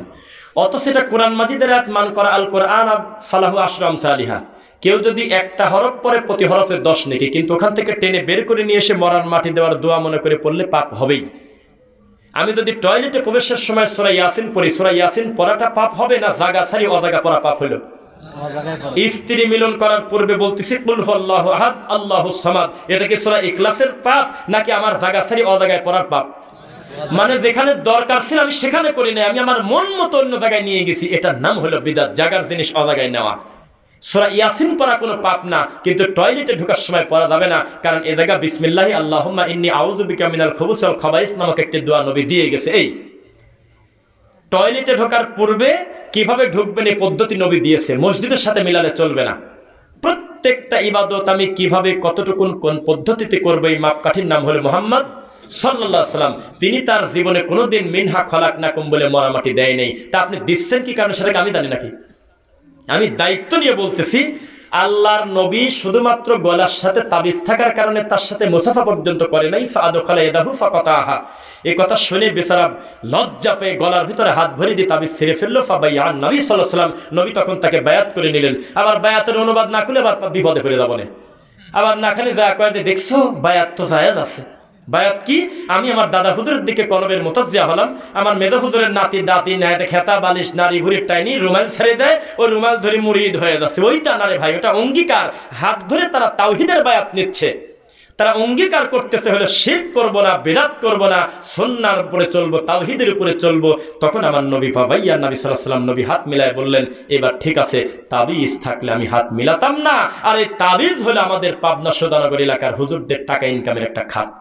অথচ এটা কোরআন মাজিদের আয়াত, মান করা আল কোরআন ফালাহু আশরু আমসালিহা। কেউ যদি একটা হরফ পড়ে প্রতি হরফে 10 নেকি, কিন্তু ওখান থেকে টেনে বের করে নিয়ে এসে মরার মাটি দেওয়ার দোয়া মনে করে পড়লে পাপ হবেই। আমি যদি টয়লেটে প্রবেশের সময় সূরা ইয়াসিন পড়ি, সূরা ইয়াসিন পড়াটা পাপ হবে না জাগা ছাড়ি অজাগা পড়া পাপ হলো? স্ত্রী মিলন করার পূর্বে বলতেছি কুল হুয়াল্লাহু আহাদ আল্লাহুস সামাদ, এটা কি সূরা ইখলাসের পাপ নাকি আমার জাগা ছাড়ি অজাগায় পড়ার পাপ? মানে যেখানে দরকার ছিল আমি সেখানে করি না, আমি আমার মন মতো অন্য জায়গায় নিয়ে গেছি, এটার নাম হলো বিদআত, জাগার জিনিস অজাগায় নেওয়া। সূরা ইয়াসিন পড়া কোনো পাপ না, কিন্তু টয়লেটে ঢোকার সময় পড়া যাবে না, কারণ এই জায়গা বিসমিল্লাহি আল্লাহুম্মা ইন্নী আউযু বিকা মিনাল খুবুসি ওয়াল খাবাইস নামক একটি দোয়া নবী দিয়ে গেছে। এই টয়লেটে ঢোকার পূর্বে কিভাবে ঢুকবেন এই পদ্ধতি নবী দিয়েছে, মসজিদের সাথে মিলালে চলবে না। প্রত্যেকটা ইবাদত আমি কিভাবে কতটুকু কোন পদ্ধতিতে করবো এই মাপকাঠির নাম হলো মুহাম্মদ সাল্লাল্লাহু আলাইহি সাল্লাম। তিনি তার জীবনে কোনোদিন মিনহা খলাকনাকুম বলে মরামাটি দেয় নেই। তা আপনি দিচ্ছেন কি কারণ সেটাকে আমি জানি নাকি? আমি দায়িত্ব নিয়ে বলতেছি, আল্লাহর নবী শুধুমাত্র গলার সাথে তাবিজ থাকার কারণে তার সাথে মুসাফা পর্যন্ত করে নাই। ফাআদখালা ইয়াদাহু ফাকাতাহা, এই কথা শুনে বেচারা লজ্জা পেয়ে গলার ভিতরে হাত ভরে দিয়ে তাবিজ ছেড়ে ফেললো। ফাবাইয়ান নবী সাল্লাল্লাহু আলাইহি ওয়াসাল্লাম, নবী তখন তাকে বায়াত করে নিলেন। আবার বায়াতের অনুবাদ না করলে আবার বিপদে পড়ে যাবো না। আবার না খালি যা কয় যে দেখছো বায়াত তো জায়েজ আছে। বায়াত কি? আমি আমার দাদা হুজুরের দিকে কলবের মুতাজ্জিয়া হলাম, আমার মেজো হুজুরের নাতি নাতি নেয় খেতা বালিশ নারী ঘুরির টাইনি রুমাল ছেড়ে দেয়, ওই রুমাল ধরে মুরিদ হয়ে যাচ্ছে। ওইটা না রে ভাই, ওটা অঙ্গীকার। হাত ধরে তারা তাওহীদের বায়াত নিচ্ছে, তারা অঙ্গীকার করতেছে হলো শিরক করব না, বিদআত করব না, সুন্নাহর উপরে চলবো, তাওহীদের উপরে চলবো। তখন আমার নবী ভাইয়া নবী সাল্লাল্লাহু আলাইহি ওয়াসাল্লাম নবী হাত মিলায় বললেন এবার ঠিক আছে, তাবিজ থাকলে আমি হাত মিলাতাম না। আর এই তাবিজ হলো আমাদের পাবনা সদানগর এলাকার হুজুরদের টাকা ইনকামের একটা খাত।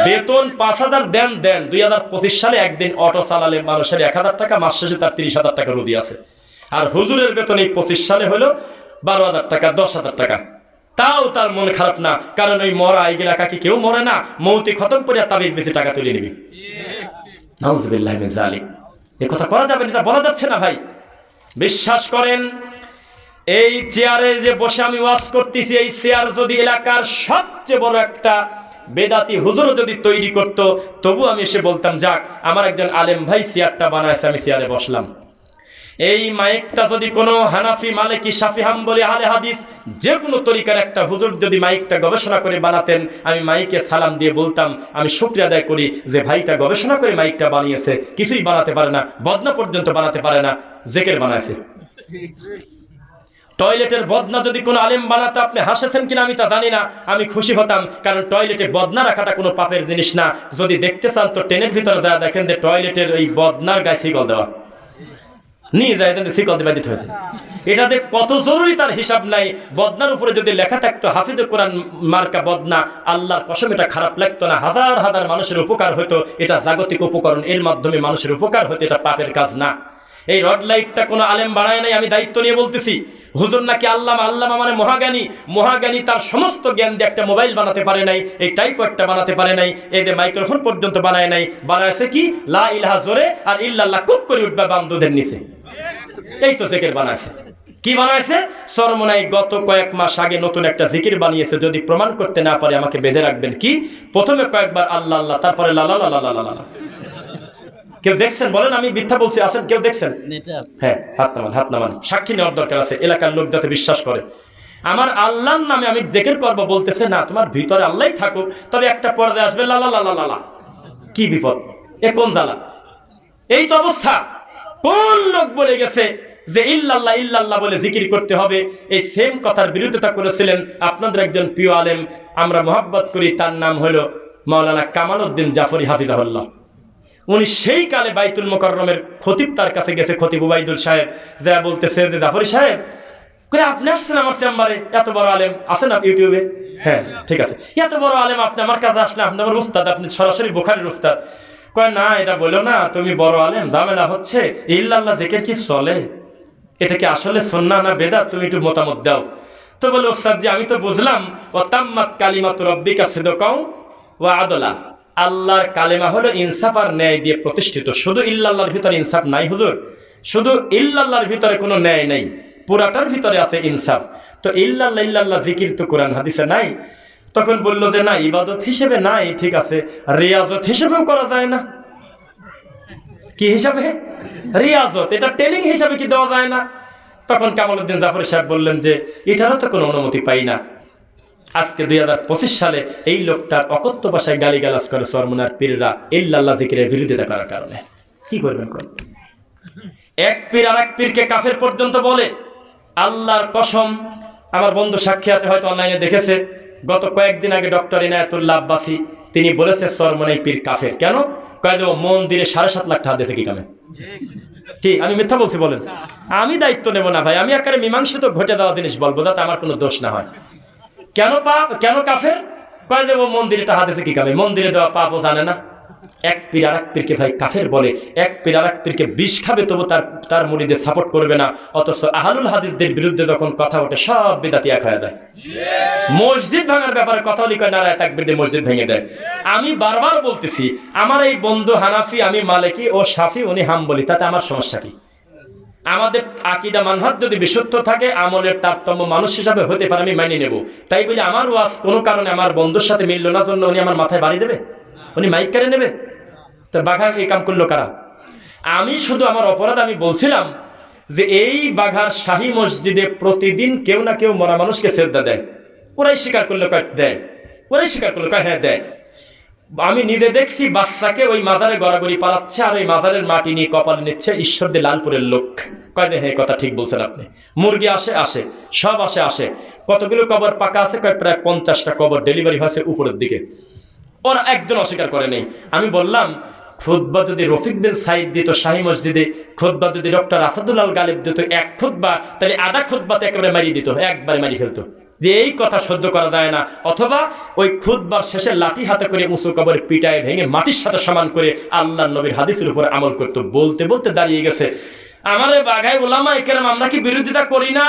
বেতন 5000 দেন 2025 সালে একদিন অটো চালালে মানুষের 1000 টাকা, মাস শেষে তার 30,000 টাকা রুদি আছে। আর হুজুরের বেতন এই 25 সালে হলো 12,000 টাকা, 10,000 টাকা। তাও তার মন খারাপ না, কারণ ওই মরা এই এলাকা কি কেউ মরে না? মৌতি খতম করে তাবিজ বেশি টাকা তুলে নিবি। নাউযুবিল্লাহি মিন যালিক। এই কথা করা যাবে না, এটা বলা যাচ্ছে না ভাই। বিশ্বাস করেন, এই চেয়ারে যে বসে আমি ওয়াজ করতেছি, এই চেয়ার যদি এলাকার সবচেয়ে বড় একটা বেদাতি হুজুরও যদি তৈরি করতো, তবু আমি এসে বলতাম যাক আমার একজন আলেম ভাই চেয়ারটা বানাইছে, আমি চেয়ারে বসলাম। এই মাইকটা যদি কোনো হানাফি মালিকি শাফি হাম্বলি আহলে হাদিস যে কোনো তরিকার একটা হুজুর যদি মাইকটা গবেষণা করে বানাতেন, আমি মাইকে সালাম দিয়ে বলতাম আমি শুকরিয়া আদায় করি যে ভাইটা গবেষণা করে মাইকটা বানিয়েছে। কিছুই বানাতে পারে না, বদনা পর্যন্ত বানাতে পারে না, জেকের বানাইছে। টয়লেটের বদনা যদি কোনো আলেম বানাতো, আপনি হাসেছেন কিনা আমি তা জানি না, আমি খুশি হতাম, কারণ টয়লেটে বদনা রাখাটা কোনো পাপের জিনিস না। যদি দেখতে চান তো ট্রেনের ভিতরে যা দেখেন যে টয়লেটের ওই বদনার গায়ে শিকল দেওয়া, নিয়ে যায় শিকল দিয়ে দিতে হয়েছে। এটাতে কত জরুরি তার হিসাব নাই। বদনার উপরে যদি লেখা থাকতো হাফিজে কোরআন মার্কা বদনা, আল্লাহর কসম এটা খারাপ লাগতো না, হাজার হাজার মানুষের উপকার হতো, এটা জাগতিক উপকরণ, এর মাধ্যমে মানুষের উপকার হতো, এটা পাপের কাজ না। এই রড লাইটটা কোনো আলেম বানায় নাই, আমি দায়িত্ব নিয়ে বলতেছি। হুজুর নাকি আল্লামা, আল্লামা মানে মহাজ্ঞানী, মহাজ্ঞানী তার সমস্ত জ্ঞান দিয়ে একটা মোবাইল বানাতে পারে নাই, এই টাইপটা বানাতে পারে নাই, এদের মাইক্রোফোন পর্যন্ত বানায় নাই। বানাইছে কি? লা ইলাহা জোরে আর ইল্লাল্লাহ কুক করে উঠবে বামদুদের নিচে, এই তো জিকির বানাইছে। কি বানাইছে? সরমনাই গত কয়েক মাস আগে নতুন একটা জিকির বানিয়েছে, যদি প্রমাণ করতে না পারে আমাকে বেঁধে রাখবেন। কি? প্রথমে কয়েকবার আল্লাহ আল্লাহ, তারপরে লা লা লা লা লা লা। কেউ দেখছেন? বলেন, আমি মিথ্যা বলছি, আছেন কেউ দেখছেন? হ্যাঁ, হাত নামান, হাত নামান। সাক্ষী নেওয়ার দরকার আছে, এলাকার লোক যাতে বিশ্বাস করে। আমার আল্লাহর নামে আমি জিকির করব, বলতেছে না তোমার ভিতরে আল্লাহই থাকুক, তবে একটা পর্দায় আসবে লা লা লা লা লা। কি বিপদ! এ কোন জ্বালা! এই তো অবস্থা। কোন লোক বলে গেছে যে ইল্লাল্লাহ ইল্লাল্লাহ বলে জিকির করতে হবে? এই সেম কথার বিরোধিতা করেছিলেন আপনাদের একজন প্রিয় আলেম, আমরা মহব্বত করি, তার নাম হলো মাওলানা কামাল উদ্দিন জাফরি হাফিজাহুল্লাহ। উনি সেই কালে বাইতুল মোকাররমের খতিব তার কাছে গেছে, খতিব উবাইদুল সাহেব, যা বলতেছে যে জাফরি সাহেব করে আপনি আসছেন আমার চেম্বারে, এত বড় আলেম আছেন না ইউটিউবে? হ্যাঁ, ঠিক আছে, এত বড় আলেম আপনি আমার কাছে আসলে, আপনি আমার উস্তাদ, আপনি সরাসরি বুখারীর উস্তাদ। কয় না, এটা বলো না, তুমি বড় আলেম, ঝামেলা হচ্ছে। ইল্লাল্লাহ জিকির কি চলে? এটা কি আসলে সুন্নাহ না বেদাত? তুমি একটু মতামত দাও। তো বলে, ওস্তাদ জি আমি তো বুঝলাম ও তাম্মাত কালিমাতু রাব্বিকা সিদকাও ওয়া আদলা, আল্লাহর কালেমা হলো ইনসাফ আর ন্যায় দিয়ে প্রতিষ্ঠিত। শুধু ইল্লাল্লাহর ভিতরে ইনসাফ নাই হুজুর, শুধু ইল্লাল্লাহর ভিতরে কোনো ন্যায় নাই, পুরাটার ভিতরে আছে ইনসাফ। তো ইল্লাল্লাহ ইল্লাল্লাহ জিকির তো কোরআন হাদিসে নাই। তখন বলল যে না, ইবাদত হিসেবে নাই, ঠিক আছে, রিয়াজত হিসেবেও করা যায় না। কি হিসাবে? রিয়াজত, এটা ট্রেনিং হিসাবে কি দেওয়া যায় না? তখন কামাল উদ্দিন জাফরি সাহেব বললেন যে এটারও তো কোনো অনুমতি পাই না। আজকে 2025 সালে এই লোকটার অকথ্য ভাষায় গালিগালাজ করে চরমনার পীররা ইল্লাল্লাহ জিকিরের বিরোধিতা করার কারণে। কি করবেন? এক পীর আর এক পীরকে কাফের পর্যন্ত বলে। আল্লাহর কসম, আমার বন্ধু সাক্ষী আছে, হয়তো অনলাইনে দেখেছে, গত কয়েকদিন আগে ডক্টর ইনায়েতুল্লাহ আব্বাসী তিনি বলেছে চরমনাই পীর কাফের। কেন? কয়ে দেব মন্দিরে 7.5 লাখ টাকা দিয়েছে কি কামে? কি আমি মিথ্যা বলছি? বলেন। আমি দায়িত্ব নেব না ভাই, আমি একেবারে মীমাংসিত ঘটে দেওয়া জিনিস বলবো, যাতে আমার কোনো দোষ না হয়। কেন পাপ, কেন কাফের? কয়ে দেব মন্দিরে টাকা দিয়েছে কি কামে? মন্দিরে দেওয়া পাপও জানে না। এক পীর আর এক পীরকে ভাই কাফের বলে, এক পীর আর এক পীরকে বিষ খাবে, তবু তার মুরিদদের সাপোর্ট করবে না। অথচ আহলুল হাদিসদের বিরুদ্ধে যখন কথা ওঠে সব বিদাতি এক হয়ে যায়। মসজিদ ভাঙার ব্যাপারে কথা বলি, কয় নারায় তাকবীর দিয়ে মসজিদ ভেঙে দেয়। আমি বারবার বলতেছি, আমার এই বন্ধু হানাফি, আমি মালিকি, ও শাফি, উনি হাম্বলি, তাতে আমার সমস্যা কি? আমাদের আকীদা মানহাজ যদি বিশুদ্ধ থাকে, আমলের তারতম্য মানুষ হিসাবে হতে পারে, আমি মানিয়ে নেব। তাই বলে আমার ওয়াজ কোনো কারণে আমার বন্ধুর সাথে মিলল না জন্য উনি আমার মাথায় বাড়ি দেবে, উনি মাইক কেড়ে নেবে? তো বাঘা এই কাম করলো কারা? আমি শুধু আমার অপরাধ, আমি বলছিলাম যে এই বাঘার শাহী মসজিদে প্রতিদিন কেউ না কেউ মরা মানুষকে সেজদা দেয়। ওরাই স্বীকার করলো, কয় দেয়। ওরাই স্বীকার করলো, কয় হ্যাঁ দেয়। আমি নিজে দেখছি বাচ্চাকে ওই মাজারে গড়াগড়ি পালাচ্ছে, আর ওই মাজারের মাটি নিয়ে কপালে নিচ্ছে ঈশ্বরদী লালপুরের লোক। কয় দে হ্যাঁ, কথা ঠিক বলছেন আপনি। মুরগি আসে, সব আসে। কতগুলো কবর পাকা আছে? কয় প্রায় 50টা কবর ডেলিভারি হয়েছে উপরের দিকে। ওরা একজন অস্বীকার করে নেই। আমি বললাম খুতবা যদি রফিক বিন সাইদ দিত শাহী মসজিদে, খুতবা যদি ডক্টর আসাদুল্লাহ গালিব দিত, এক খুতবা, তাহলে আধা খুতবাতে একেবারে মারিয়ে দিত, একবারে মারিয়ে ফেলতো, যে এই কথা সহ্য করা যায় না। অথবা ওই খুতবার শেষে লাঠি হাতে করে উঁচু কবরে পিটায় ভেঙে মাটির সাথে সমান করে আল্লাহর নবীর হাদিসের উপরে আমল করতো। বলতে বলতে দাঁড়িয়ে গেছে। আমারে বাঘায় ওলামায়ে কেরাম, আমরা কি বিরোধিতা করি না?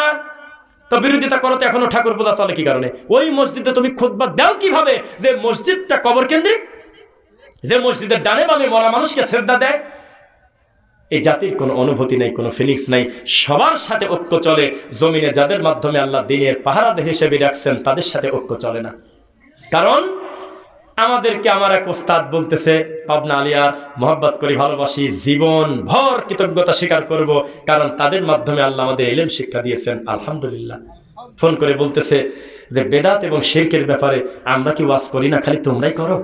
তো বিরোধিতা করো তো এখনো ঠাকুর পূজা চলে কি কারণে? ওই মসজিদে তুমি খুতবা দাও কিভাবে, যে মসজিদটা কবর কেন্দ্রিক, যে মসজিদের ডানে বামে মরা মানুষকে সেজদা দেয়? এই জাতির কোনো অনুভূতি নেই, কোনো ফিলিংস নাই। সবার সাথে ঐক্য চলে, জমিনে যাদের মাধ্যমে আল্লাহ দিনের পাহারাদার হিসেবে রাখছেন তাদের সাথে ঐক্য চলে না। কারণ আমাদেরকে আমার এক ওস্তাদ বলতেছে, পাবনা আলিয়ার, মহব্বত করি, ভালোবাসি, জীবন ভর কৃতজ্ঞতা স্বীকার করব, কারণ তাদের মাধ্যমে আল্লাহ আমাদের ইলম শিক্ষা দিয়েছেন, আলহামদুলিল্লাহ। ফোন করে বলতেছে যে বেদাত এবং শিরকের ব্যাপারে আমরা কি ওয়াজ করি না, খালি তোমরাই করো।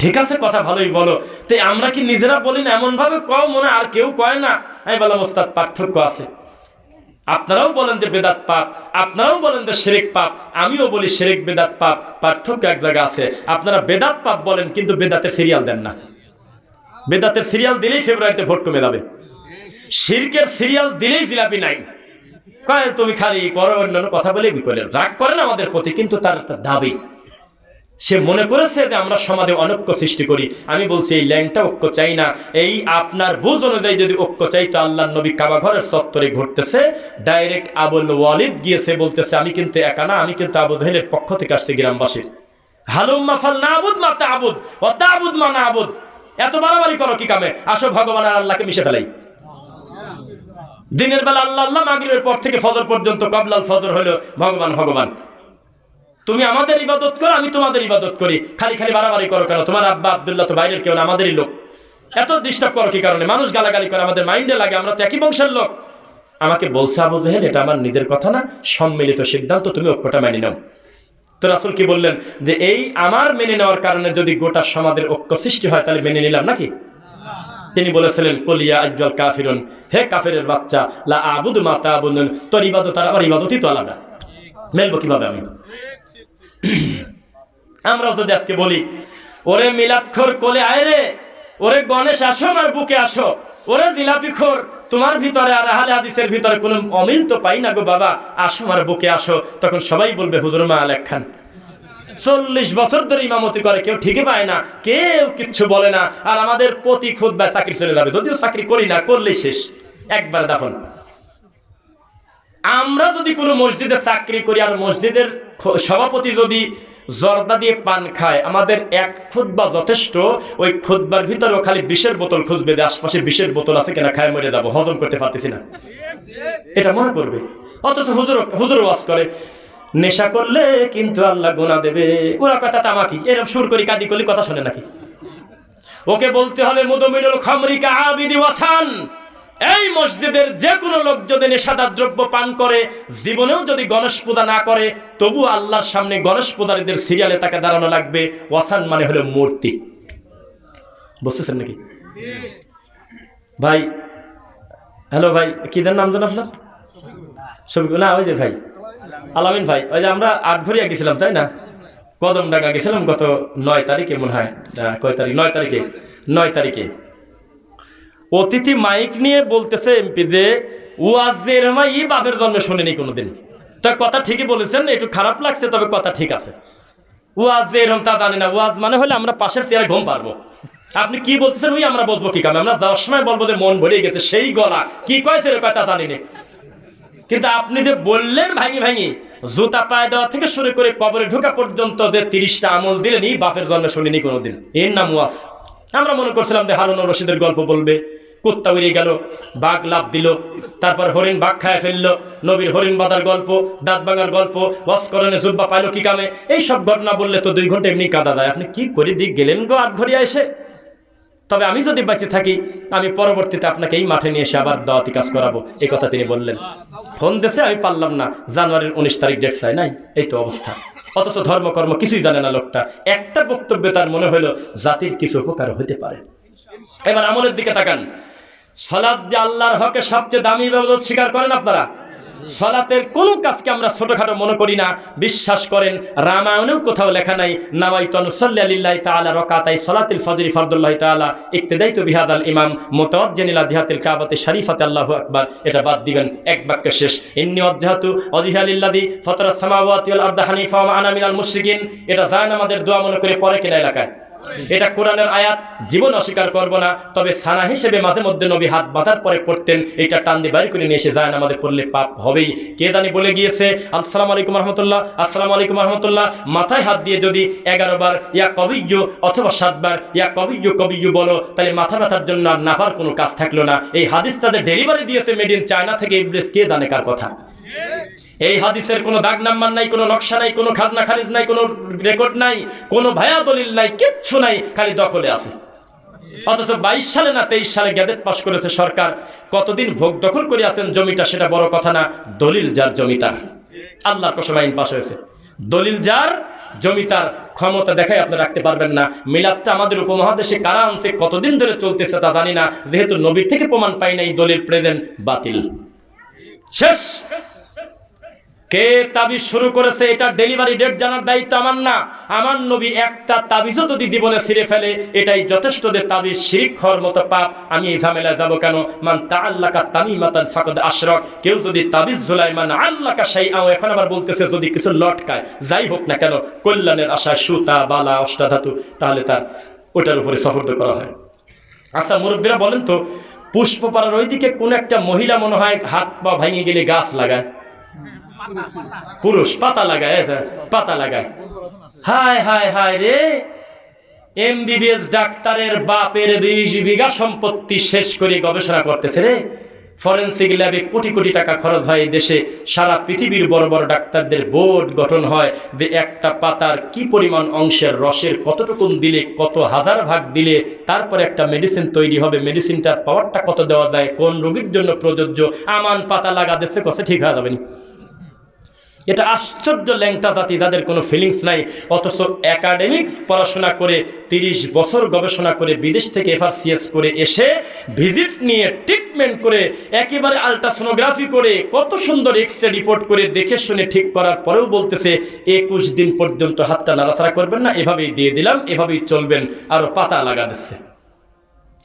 ঠিক আছে, কথা ভালোই বলো, তো আমরা কি নিজেরা বলি না? এমন ভাবে কও মনে আর কেউ কয় না। আমি বললাম ওস্তাদ, পার্থক্য আছে। আপনারাও বলেন যে বেদাত পাপ, আপনারাও বলেন যে শিরক পাপ, আমিও বলি শিরক বেদাত পাপ, পার্থক্য এক জায়গা আছে। আপনারা বেদাত পাপ বলেন, কিন্তু বেদাতের সিরিয়াল দেন না। বেদাতের সিরিয়াল দিলেই ফেব্রুয়ারিতে ভোট কমে যাবে, শিরকের সিরিয়াল দিলেই জিলাপি নাই। কয় তুমি খালি পরে অন্যান্য কথা বলে বিকলে রাগ করেন আমাদের প্রতি, কিন্তু তার দাবি সে মনে করেছে যে আমরা সমাজে অনৈক্য সৃষ্টি করি। আমি বলছি এই ল্যাংটা ঐক্য চাই না। এই আপনার বুঝ অনুযায়ী যদি ঐক্য চাই তো আল্লাহর নবী কাবা ঘরের চত্বরে ঘুরতেছে, ডাইরেক্ট আবুল ওয়ালিদ গিয়েছে বলতেছে আমি কিন্তু একা না, আমি কিন্তু আবু জাহেলের পক্ষ থেকে আসছি গ্রামবাসীর। হালুম্মা ফালনাবুদ মা তা'বুদ ওয়া তা'বুদ মা না'বুদ। এত বাড়াবাড়ি করো কি কামে? আসো ভগবান আর আল্লাহকে মিশে ফেলাই। দিনের বেলা আল্লাহ আল্লাহ, মাগরিবের পর থেকে ফজর পর্যন্ত কবলাল ফজর হলো ভগবান ভগবান। তুমি আমাদের ইবাদত করো, আমি তোমাদের ইবাদত করি, খালি খালি বাড়াবাড়ি করো কেন? তোমার আব্বা আব্দুল্লাহ তো বাইরের কেউ না, আমাদেরই লোক। এত ডিস্টার্ব করো কি কারণে? মানুষ গালাগালি করে, আমাদের মাইন্ডে লাগে, আমরা তো একই বংশের লোক। আমাকে বলছে আবু জাহেল এটা আমার নিজের কথা না, সম্মিলিত সিদ্ধান্ত, তুমি ঐক্যটা মেনে নাও। তো রাসূল কি বললেন যে এই আমার মেনে নেওয়ার কারণে যদি গোটা সমাজের ঐক্য সৃষ্টি হয় তাহলে মেনে নিলাম নাকি? তিনি বলেছিলেন কুলিয়া আইয়ুল কাফিরুন, হে কাফেরের বাচ্চা, লা আবুদু মা তা'বুদুন, তোর ইবাদত আর আমার ইবাদতই তো আলাদা, মেলবো কিভাবে আমি? আমরাও যদি আজকে বলি ওরে মিলাদখোর কোলে আয় রে, ওরে গণেশ আসো আমার বুকে আসো, ওরে জিলাপিখোর তোমার ভিতরে আর আহলে হাদিসের ভিতরে কোনো অমিল তো পাই না গো বাবা, আসো আমার বুকে আসো, তখন সবাই বলবে হুজুর মা আলেক খান 40 বছর ধরে ইমামতি করে, কেউ ঠিকই পায় না, কেউ কিচ্ছু বলে না, আর আমাদের প্রতি খুতবায় চাকরি চলে যাবে, যদিও চাকরি করি না, করলেই শেষ, একবার দাফন। আমরা যদি কোনো মসজিদে চাকরি করি আর মসজিদের সভাপতি যদি জর্দা দিয়ে পান খায়, আমাদের এক খুতবা যথেষ্ট, ওই খুতবার ভিতরেও খালি বিষের বোতল খুঁজবে যে আশপাশে বিষের বোতল আছে কিনা, খায় মরে যাবো, হজম করতে পারতেছি না, এটা মনে করবে। অথচ হুজুর ওয়াজ করে নেশা করলে কিন্তু আল্লাহ গুনাহ দেবে, ওরা কথা তামাকি, এরকম সুর করি কাদি করলি কথা শোনে নাকি? ওকে বলতে হবে মুদমিনুল খামরি কা আবিদি ওয়াসান। এই মসজিদের যে কোনো লোক যদি নেশাদার দ্রব্য পান করে, জীবনেও যদি গণেশ পূজা না করে, তবু আল্লাহর সামনে গণেশ পূজারীদের সিরিয়ালে তাকে দাঁড়ানো লাগবে। ওয়াসান মানে হলো মূর্তি, বুঝতেছেন নাকি ভাই? হ্যালো ভাই, কি দেন নাম জানো আপনার? শফিকুল না, ওই যে ভাই আলামিন ভাই, ওই যে আমরা আটঘরিয়া গেছিলাম তাই না, কদমডাঙ্গা গেছিলাম গত 9 তারিখে মনে হয়, কয় তারিখ? 9 তারিখে অতিথি মাইক নিয়ে বলতেছে এমপি যে ওয়াজের মাই বাপের জন্মে শুনিনি কোনোদিন। তা কথা ঠিকই বলেছেন, একটু খারাপ লাগছে, তবে কথা ঠিক আছে। ওয়াজ এরকম তা জানি না, ওয়াজ মানে হলে আমরা পাশের চেয়ারে ঘুম পারবো। আপনি কি বলতেছেন ওই আমরা বসবো কি কামে? আমরা যাওয়ার সময় বলবো যে মন ভরে গেছে, সেই গলা কি কয় সে কথা জানি না। কিন্তু আপনি যে বললেন ভাঙি ভাঙি, জুতা পায়ে দেওয়া থেকে শুরু করে কবরে ঢোকা পর্যন্ত যে 30টা আমল দিলেনি, বাপের জন্মে শুনিনি কোনোদিন, এর নাম ওয়াজ। আমরা মনে করছিলাম যে হারুন রশিদের গল্প বলবে, কুত্তা উড়ে গেল, বাঘ লাফ দিল, তারপর হরিণ বাঘ খায় ফেললো, নবীর হরিণ বাঁধার গল্প, দাঁত ভাঙার গল্প, ওয়াজকরণে জুব্বা পাইলো কি কামে, এই সব ঘটনা বললে তো 2 ঘন্টা এমনি কাঁদা যায়। আপনি কি করে দিক গেলেন গো আটঘরিয়া এসে? তবে আমি যদি বেঁচে থাকি, আমি পরবর্তীতে আপনাকে এই মাঠে নিয়ে এসে আবার দাওয়াতি কাজ করাবো, এই কথা তিনি বললেন। ফোন দেশে আমি পারলাম না, জানুয়ারির 19 তারিখ ডেট চাই নাই, এই তো অবস্থা। অথচ ধর্মকর্ম কিছুই জানে না লোকটা। একটা বক্তব্যে তার মনে হলো জাতির কিছু উপকার হতে পারে। এবার আমলের দিকে তাকান। সালাত যে আল্লাহর হকে সবচেয়ে দামি ইবাদত, স্বীকার করেন আপনারা? সালাতের কোন কাজকে আমরা ছোটখাটো মনে করি না। বিশ্বাস করেন রামায়ণেও কোথাও লেখা নাই নাওয়াইতু নুসাল্লি লিল্লাহি তাআলা রাকাতাই সালাতিল ফজরি ফরদুল্লাহি তাআলা ইক্তিদাইতু বিহাদাল ইমাম মুতাওয়াজ্জিহান ইলা জিহাতিল কাবাতি শরীফাতি আল্লাহু আকবার। এটা বাদ দিবেন, এক বাক্যে শেষ। ইন্নী ওয়াজজাহতু ওয়াজহিয়া লিল্লাযী ফাতারাস সামাওয়াতি ওয়াল আরদা হানিফা ওয়া আনা মিনাল মুশরিকিন। এটা জায়নামাজের দোয়া মনে করে পড়ে কিনা এলাকায়? এটা কোরআনের আয়াত, জীবন অস্বীকার করব না, তবে সানা হিসেবে মাঝে মধ্যে নবী হাত বাঁধার পরে পড়তেন, এটা টান দিয়ে বাইরে করে নিয়ে এসে যায় না, আমাদের পড়লে পাপ হবেই। কে জানি বলে গিয়েছে আসসালামু আলাইকুম রহমতুল্লাহ, আসসালামু আলাইকুম রহমতুল্লাহ, মাথায় হাত দিয়ে যদি 11 বার ইয়া কবিয়্যু অথবা 7 বার ইয়া কবিয়্যু কবিয়্যু বলো, তাহলে মাথা ব্যথার জন্য আর নাফার কোনো কাজ থাকলো না। এই হাদিসটা যে ডেলিভারি দিয়েছে মেড ইন চায়না থেকে, ইবলিস কে জানে কার কথা। এই হাদিসের কোনো দাগ নাম্বার নাই, কোনো নকশা নাই, কোনো খাজনা খারিজ নাই, কোনো রেকর্ড নাই, কোনো ভায়া দলিল নাই, কিচ্ছু নাই, খালি দখলে আছে। অথচ 22 সালে না 23 সালে গ্যাজেট পাস করেছে সরকার। কতদিন ভোগ দখল করে আছেন জমিটা, সেটা বড় কথা না, দলিল যার জমিতার। আল্লাহর কসম আইন পাস হয়েছে, দলিল যার জমিতার। ক্ষমতা দেখাই আপনি রাখতে পারবেন না। মিলাদটা আমাদের উপমহাদেশে কারা আনছে, কতদিন ধরে চলতেছে তা জানি না, যেহেতু নবীর থেকে প্রমাণ পাই নাই, দলিল প্রেজেন্ট বাতিল, শেষ। কে তাবিজ শুরু করেছে এটা ডেলিভারি ডেট জানার দায়িত্ব আমার না। আমার নবী একটা তাবিজও যদি জীবনে ছিঁড়ে ফেলে এটাই যথেষ্ট, যে তাবিজ শিরক হওয়ার মতো পাপ, আমি এই ঝামেলায় যাব কেন? মান তাআল্লাকা তামিমাতান ফাকাদ আশরাক, কেউ যদি তাবিজ ঝুলায়, মান আল্লাকা শাইআ, এখন আবার বলতেছে যদি কিছু লটকায়, যাই হোক না কেন, কল্যাণের আশায় সুতা বালা অষ্টাধাতু, তাহলে তার ওটার উপরে সফর্দ করা হয়। আচ্ছা মুরব্বীরা বলেন তো, পুষ্পপাড়ার ওইদিকে কোন একটা মহিলা মনে হয় হাত পা ভেঙে গেলে গাছ লাগায়, পুরুষ পাতা লাগায়, পাতা লাগায়। হায় হায় হায় রে, এমবিবিএস ডাক্তারের বাপের 20 বিঘা সম্পত্তি শেষ করে গবেষণা করতেছে রে। ফরেনসিক ল্যাবে কোটি কোটি টাকা খরচ হয় দেশে, সারা পৃথিবীর বড় বড় ডাক্তারদের বোর্ড গঠন হয় যে একটা পাতার কি পরিমাণ অংশের রসের কতটুকু দিলে, কত হাজার ভাগ দিলে তারপরে একটা মেডিসিন তৈরি হবে, মেডিসিনটার পাওয়ারটা কত দেওয়া যায়, কোন রোগীর জন্য প্রযোজ্য, আমান পাতা লাগা দিচ্ছে কষে ঠিক হয়ে যাবে না। এটা আশ্চর্য ল্যাংটা জাতি, যাদের কোনো ফিলিংস নাই, অথচ একাডেমিক পড়াশোনা করে 30 বছর গবেষণা করে বিদেশ থেকে FRCS করে এসে ভিজিট নিয়ে ট্রিটমেন্ট করে একেবারে আলট্রাসোনোগ্রাফি করে কত সুন্দর এক্সরে রিপোর্ট করে দেখে শুনে ঠিক করার পরেও বলতেছে 21 দিন পর্যন্ত হাতটা নাড়াচাড়া করবেন না, এভাবেই দিয়ে দিলাম, এভাবেই চলবেন, আরও পাতা লাগা দিচ্ছে।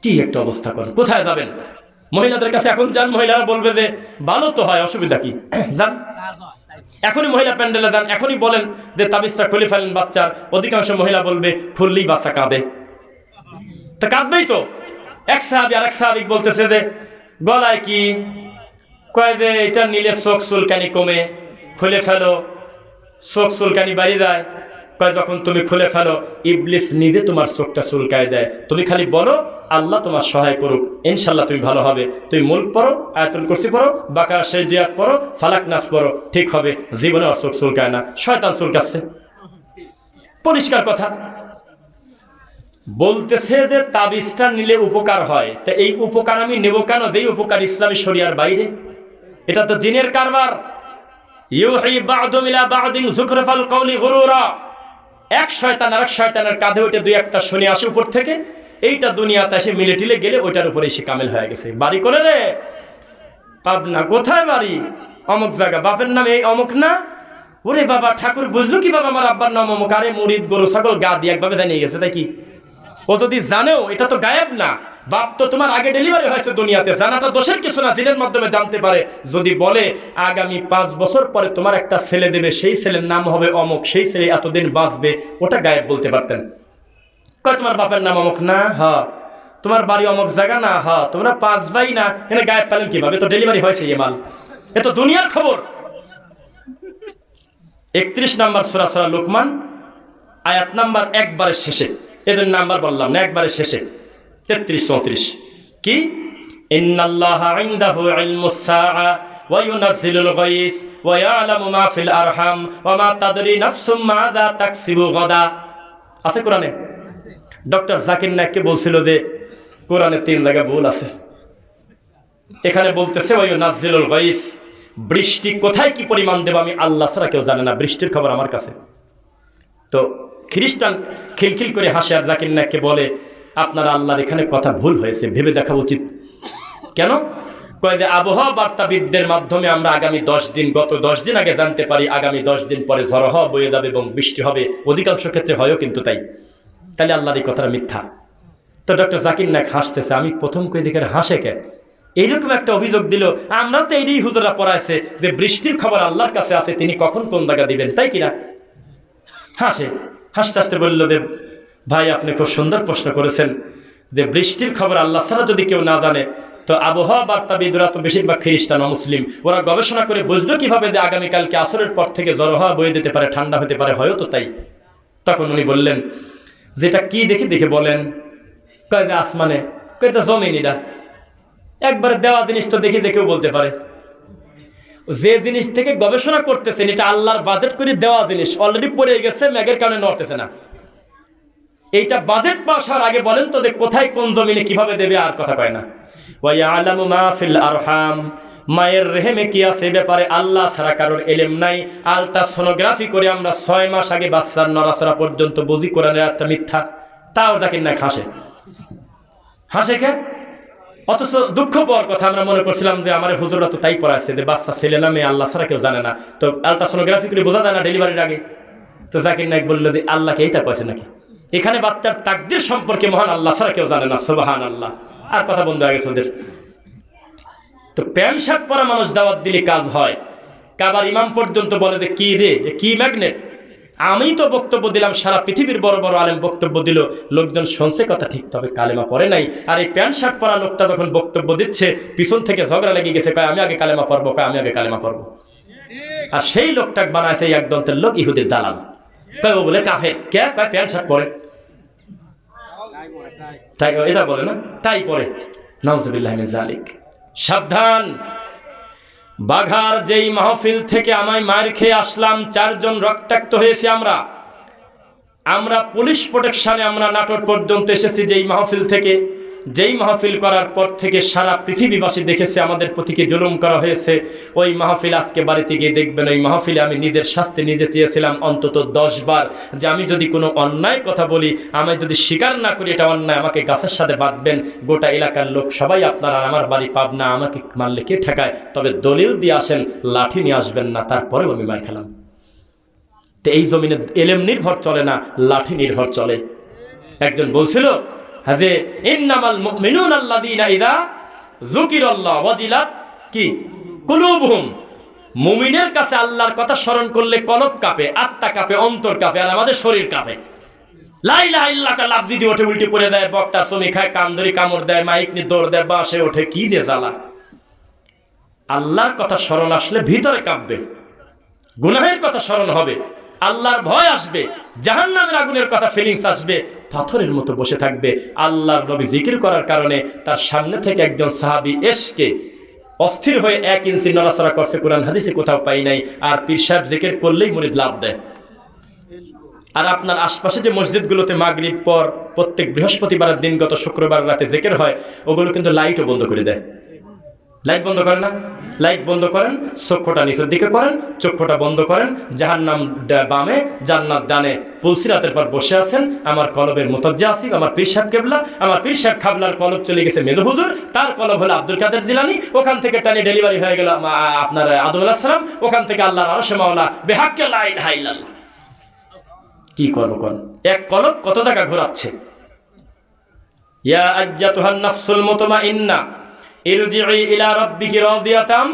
কি একটা অবস্থা করেন, কোথায় যাবেন? মহিলাদের কাছে এখন যান, মহিলারা বলবে যে ভালো তো হয়, অসুবিধা কি, যান এখনই মহিলা প্যান্ডেলে যান, এখনই বলেন যে তাবিজটা খুলে ফেলেন বাচ্চার। অধিকাংশ মহিলা বলবে খুললেই বাচ্চা কাঁদে, তা কাঁদবেই তো। এক সাহাবী আর এক সাহাবী বলতেছে যে গলায় কি, কয় যে এটা নিলে চোখ চুলকানি কমে, খুলে ফেলো, চোখ চুলকানি বাড়ি যায়। কয় যখন তুমি খুলে ফেলো ইবলিস নিজে তোমার চোখটা চুলকায় দেয়, তুমি খালি বলো আল্লাহ তোমার সহায় করুক, ইনশাল্লাহ তুমি ভালো হবে। তুমি মুলক পড়ো, আয়াতুল কুরসি পড়ো, বাকারা শেষ দুই আয়াত পড়ো, ফালাক নাস পড়ো, ঠিক হবে। জীবনে আর চোখ চুলকায় না, শয়তান চুলকাচ্ছে, পরিষ্কার কথা। বলতেছে যে তাবিজটা নিলে উপকার হয়, তা এই উপকার আমি নেব কেন, যেই উপকার ইসলামী শরিয়ার বাইরে? এটা তো জিনের কারবার। ইউহি বা'দুম ইলা বা'দিন যুকরাফাল কওলি গুরুরা, এক শয়তান আর এক শয়তানের কাঁধে ওইটা দুই একটা শুনে আসে উপর থেকে, এইটা দুনিয়াতে এসে মিলে টিলে গেলে ওইটার উপরে এসে কামেল হয়ে গেছে। বাড়ি করে রে পাবনা, কোথায় বাড়ি? অমুক জায়গা, বাপের নাম এই অমুক না। ওরে বাবা, ঠাকুর বুঝলো কি বাবা আমার আব্বার নাম অমুক? আরে মুরিদ গরু ছাগল গা দিয়ে একভাবে জানিয়ে গেছে, তাই কি? ও যদি জানেও এটা তো গায়েব না, বাপ তো তোমার আগে ডেলিভারি হয়েছে দুনিয়াতে, জানাটা দোষের কিছু না, জিনের মাধ্যমে জানতে পারে। যদি বলে আগামী 5 বছর পরে তোমার একটা ছেলে দেবে, সেই ছেলের নাম হবে অমুক, সেই ছেলে এতদিন বাঁচবে, ওটা গায়েব বলতে পারতেন। কয় তোমার বাপের নাম অমুক না, হ্যাঁ। তোমার বাড়ি অমুক জায়গা না, হ্যাঁ। তোমরা 5 ভাই না, এখানে গায়েব পেলেন কিভাবে? তো ডেলিভারি হয়েছে এ মাল, এ তো দুনিয়ার খবর। 31 নম্বর সূরা সূরা লোকমান, আয়াত নাম্বার একবারের শেষে, এদের নাম্বার বললাম না, একবারের শেষে 33-34 কি, ইন্নাল্লাহা ইনদাহু ইলমুস সাআ ওয়া ইউনাজ্জিলুল গায়স ওয়া ইয়ালামু মা ফিল আরহাম ওয়া মা তাদরি নাফসুম মাযা তাকসিবু গাদা। আছে কোরআনে? ডক্টর জাকির নায়েককে বলছিল যে কোরআনে 3 জায়গায় ভুল আছে। এখানে বলতেছে ওয়া ইউনাজ্জিলুল গায়স, বৃষ্টি কোথায় কি পরিমাণ দেব আমি আল্লাহ ছাড়া কেউ জানে না, বৃষ্টির খবর আমার কাছে। তো খ্রিস্টান খিলখিল করে হাসে আর জাকির নায়েককে বলে আপনার আল্লাহর এখানে কথা ভুল হয়েছে, ভেবে দেখা উচিত। কেন? কয় যে আবহাওয়া বার্তাবিদদের মাধ্যমে আমরা আগামী 10 দিন, গত 10 দিন আগে জানতে পারি আগামী 10 দিন পরে ঝড় হওয়া বয়ে যাবে এবং বৃষ্টি হবে, অধিকাংশ ক্ষেত্রে হয়ও কিন্তু তাই। তাহলে আল্লাহর এই কথাটা মিথ্যা। তো ডক্টর জাকির নায়েক হাসতেছে, আমি প্রথম কই দেখে হাসে কে? এইরকম একটা অভিযোগ দিল, আমরা তো এই হুজুরা পড়াইছে যে বৃষ্টির খবর আল্লাহর কাছে আছে, তিনি কখন কোন জায়গা দিবেন, তাই কিনা? হাসে, হাসতে হাসতে বলল যে ভাই আপনি খুব সুন্দর প্রশ্ন করেছেন, যে বৃষ্টির খবর আল্লাহ ছাড়া যদি কেউ না জানে, তো আবহাওয়া বার্তাবিদরা তো বেশিরভাগ খ্রিস্টান ও মুসলিম, ওরা গবেষণা করে বুঝলো কিভাবে যে আগামীকালকে আসরের পর থেকে ঝড় হওয়া বয়ে দিতে পারে, ঠান্ডা হতে পারে, হয়তো তাই। তখন উনি বললেন যেটা কি দেখে দেখে বলেন? কয় যে আসমানে, কয় তো জমিনিরা, একবারে দেওয়া জিনিস তো দেখে দেখেও বলতে পারে। যে জিনিস থেকে গবেষণা করতেছেন এটা আল্লাহর বাজেট করে দেওয়া জিনিস, অলরেডি পড়ে গেছে, ম্যাগের কারণে নড়তেছে না। এইটা বাজেট পাস হওয়ার আগে বলেন তো যে কোথায় কোন জমিনে কিভাবে দেবে, আর কথা কয় না। ওয়া ইয়ালামু মা ফিল আরহাম, মায়ের রেহেমে কি আছে এই ব্যাপারে আল্লাহ ছাড়া কারোর এলেম নাই। আলট্রাসোনোগ্রাফি করে আমরা 6 মাস আগে বাচ্চার নড়াচড়া পর্যন্ত বুঝি, কোরআনের একটা মিথ্যা। তাও জাকির নায়েক হাসে। হাসে কে? অথচ দুঃখ পাওয়ার কথা, আমরা মনে করছিলাম যে আমার হুজুররা তো তাই পড়াচ্ছে যে বাচ্চা ছেলে না মেয়ে আল্লাহ ছাড়া কেউ জানে না, তো আলট্রাসোনোগ্রাফি করে বোঝা যায় না ডেলিভারির আগে। তো জাকির নায়েক বললো যে আল্লাহকে এই তা কয়েছে নাকি, এখানে বাচ্চার তাকদির সম্পর্কে মহান আল্লাহ ছাড়া কেউ জানে না। সুবহানাল্লাহ। আর কথা বন্ধ হয়ে গেছে ওদের। তো প্যান্ট শার্ট পরা মানুষ দাওয়াত দিলে কাজ হয়। কাবার ইমাম পর্যন্ত বলে যে কি রে, কি ম্যাগনেট, আমি তো বক্তব্য দিলাম, সারা পৃথিবীর বড় বড় আলেম বক্তব্য দিল, লোকজন শুনছে কথা ঠিক, তবে কালেমা পড়ে নাই। আর এই প্যান্ট শার্ট পরা লোকটা যখন বক্তব্য দিচ্ছে, পিছন থেকে ঝগড়া লেগে গেছে, কয় আমি আগে কালেমা পড়বো, কয় আমি আগে কালেমা পড়বো। আর সেই লোকটা বানাইছে এই একদন্তের লোক, ইহুদির দালাল। কয় ও বলে কাফের, কে কয় প্যান্ট শার্ট পরে, তাই এটা বলে না, তাই পরে। নাউজুবিল্লাহি মিন যালিক। সাবধান। বাঘার যেই মাহফিল থেকে আমায় মার খেয়ে আসলাম, 4 জন রক্তাক্ত হয়েছে। আমরা পুলিশ প্রোটেকশনে আমরা নাটোর পর্যন্ত এসেছি যেই মাহফিল থেকে। যেই মাহফিল করার পর থেকে সারা পৃথিবীবাসী দেখেছে আমাদের প্রতি কি জুলুম করা হয়েছে। ওই মাহফিল আজকে বাড়িতে গিয়ে দেখবেন, ওই মাহফিলে আমি নিজের শাস্তি নিজে চেয়েছিলাম অন্তত 10 বার, যে আমি যদি কোনো অন্যায় কথা বলি, আমি যদি স্বীকার না করি এটা অন্যায়, আমাকে গাছের সাথে বাঁধবেন। গোটা এলাকার লোক সবাই আপনারা, আমার বাড়ি পাবনা, আমাকে মারলে কে ঠেকায়, তবে দলিল দিয়ে আসেন, লাঠি নিয়ে আসবেন না। তারপরেও আমি মার খেলাম। তো এই জমিনে এলেম নির্ভর চলে না, লাঠি নির্ভর চলে। একজন বলছিল যে ইন্নামাল মুমিনুনা আল্লাযীনা ইযা যুকিরাল্লাহু ওয়াজিলাত কি কুলুবুহুম, মুমিনের কাছে আল্লাহর কথা স্মরণ করলে কলব কাঁপে, আত্মা কাঁপে, অন্তর কাঁপে, আর আমাদের শরীর কাঁপে। লা ইলাহা ইল্লাল্লাহ লাফ দিয়ে ওঠে, উল্টে পড়ে দেয়, বক্তা চমি খায়, কান ধরে কামড় দেয়, মাইক নিয়ে দৌড় দেয়, বাসে ওঠে, কি যে জ্বালা। আল্লাহর কথা স্মরণ আসলে ভিতরে কাঁপবে, গুনাহের কথা স্মরণ হবে, আল্লাহর ভয় আসবে, জাহান্নামের আগুনের কথা ফিলিংস আসবে, পাথরের মতো বসে থাকবে। আল্লাহর নবী জিকির করার কারণে তার সামনে থেকে একজন সাহাবী এসকে অস্থির হয়ে 1 ইঞ্চি নড়াচড়া করছে, কোরআন হাদিসে কোথাও পাই নাই। আর পীর সাহেব জিকির করলেই মুরিদ লাভ দেয়। আর আপনার আশপাশে যে মসজিদগুলোতে মাগরিব পর প্রত্যেক বৃহস্পতিবারের দিন গত শুক্রবার রাতে জিকির হয়, ওগুলো কিন্তু লাইটও বন্ধ করে দেয়। লাইট বন্ধ করেন না, লাইট বন্ধ করেন, চক্ষুটা নিচের দিকে করেন, চক্ষুটা বন্ধ করেন, জাহান্নাম বামে, জান্নাত ডানে। পুলসিরাতের পর বসে আছেন, আমার কলবের মুতাজ্জা আসিফ, আমার পীর সাহেব কেবলা, আমার পীর সাহেব খাবলার কলব চলে গেছে মেজো হুজুর, তার কলব হলো আব্দুল কাদের জিলানী, ওখান থেকে টানি ডেলিভারি হয়ে গেল আপনার আদম আলাইহিস সালাম, ওখান থেকে আল্লাহর আরশে মাওলা বিহাক্কে লা ইলাহা ইল্লাল্লাহ। কি করব কোন, এক কলব কত জায়গা ঘোরাচ্ছে। ইয়া আজ্জাতুহান নাফসুল মুতমাইন্না ইরজিই ইলা রাব্বিকি রাদিয়াতাম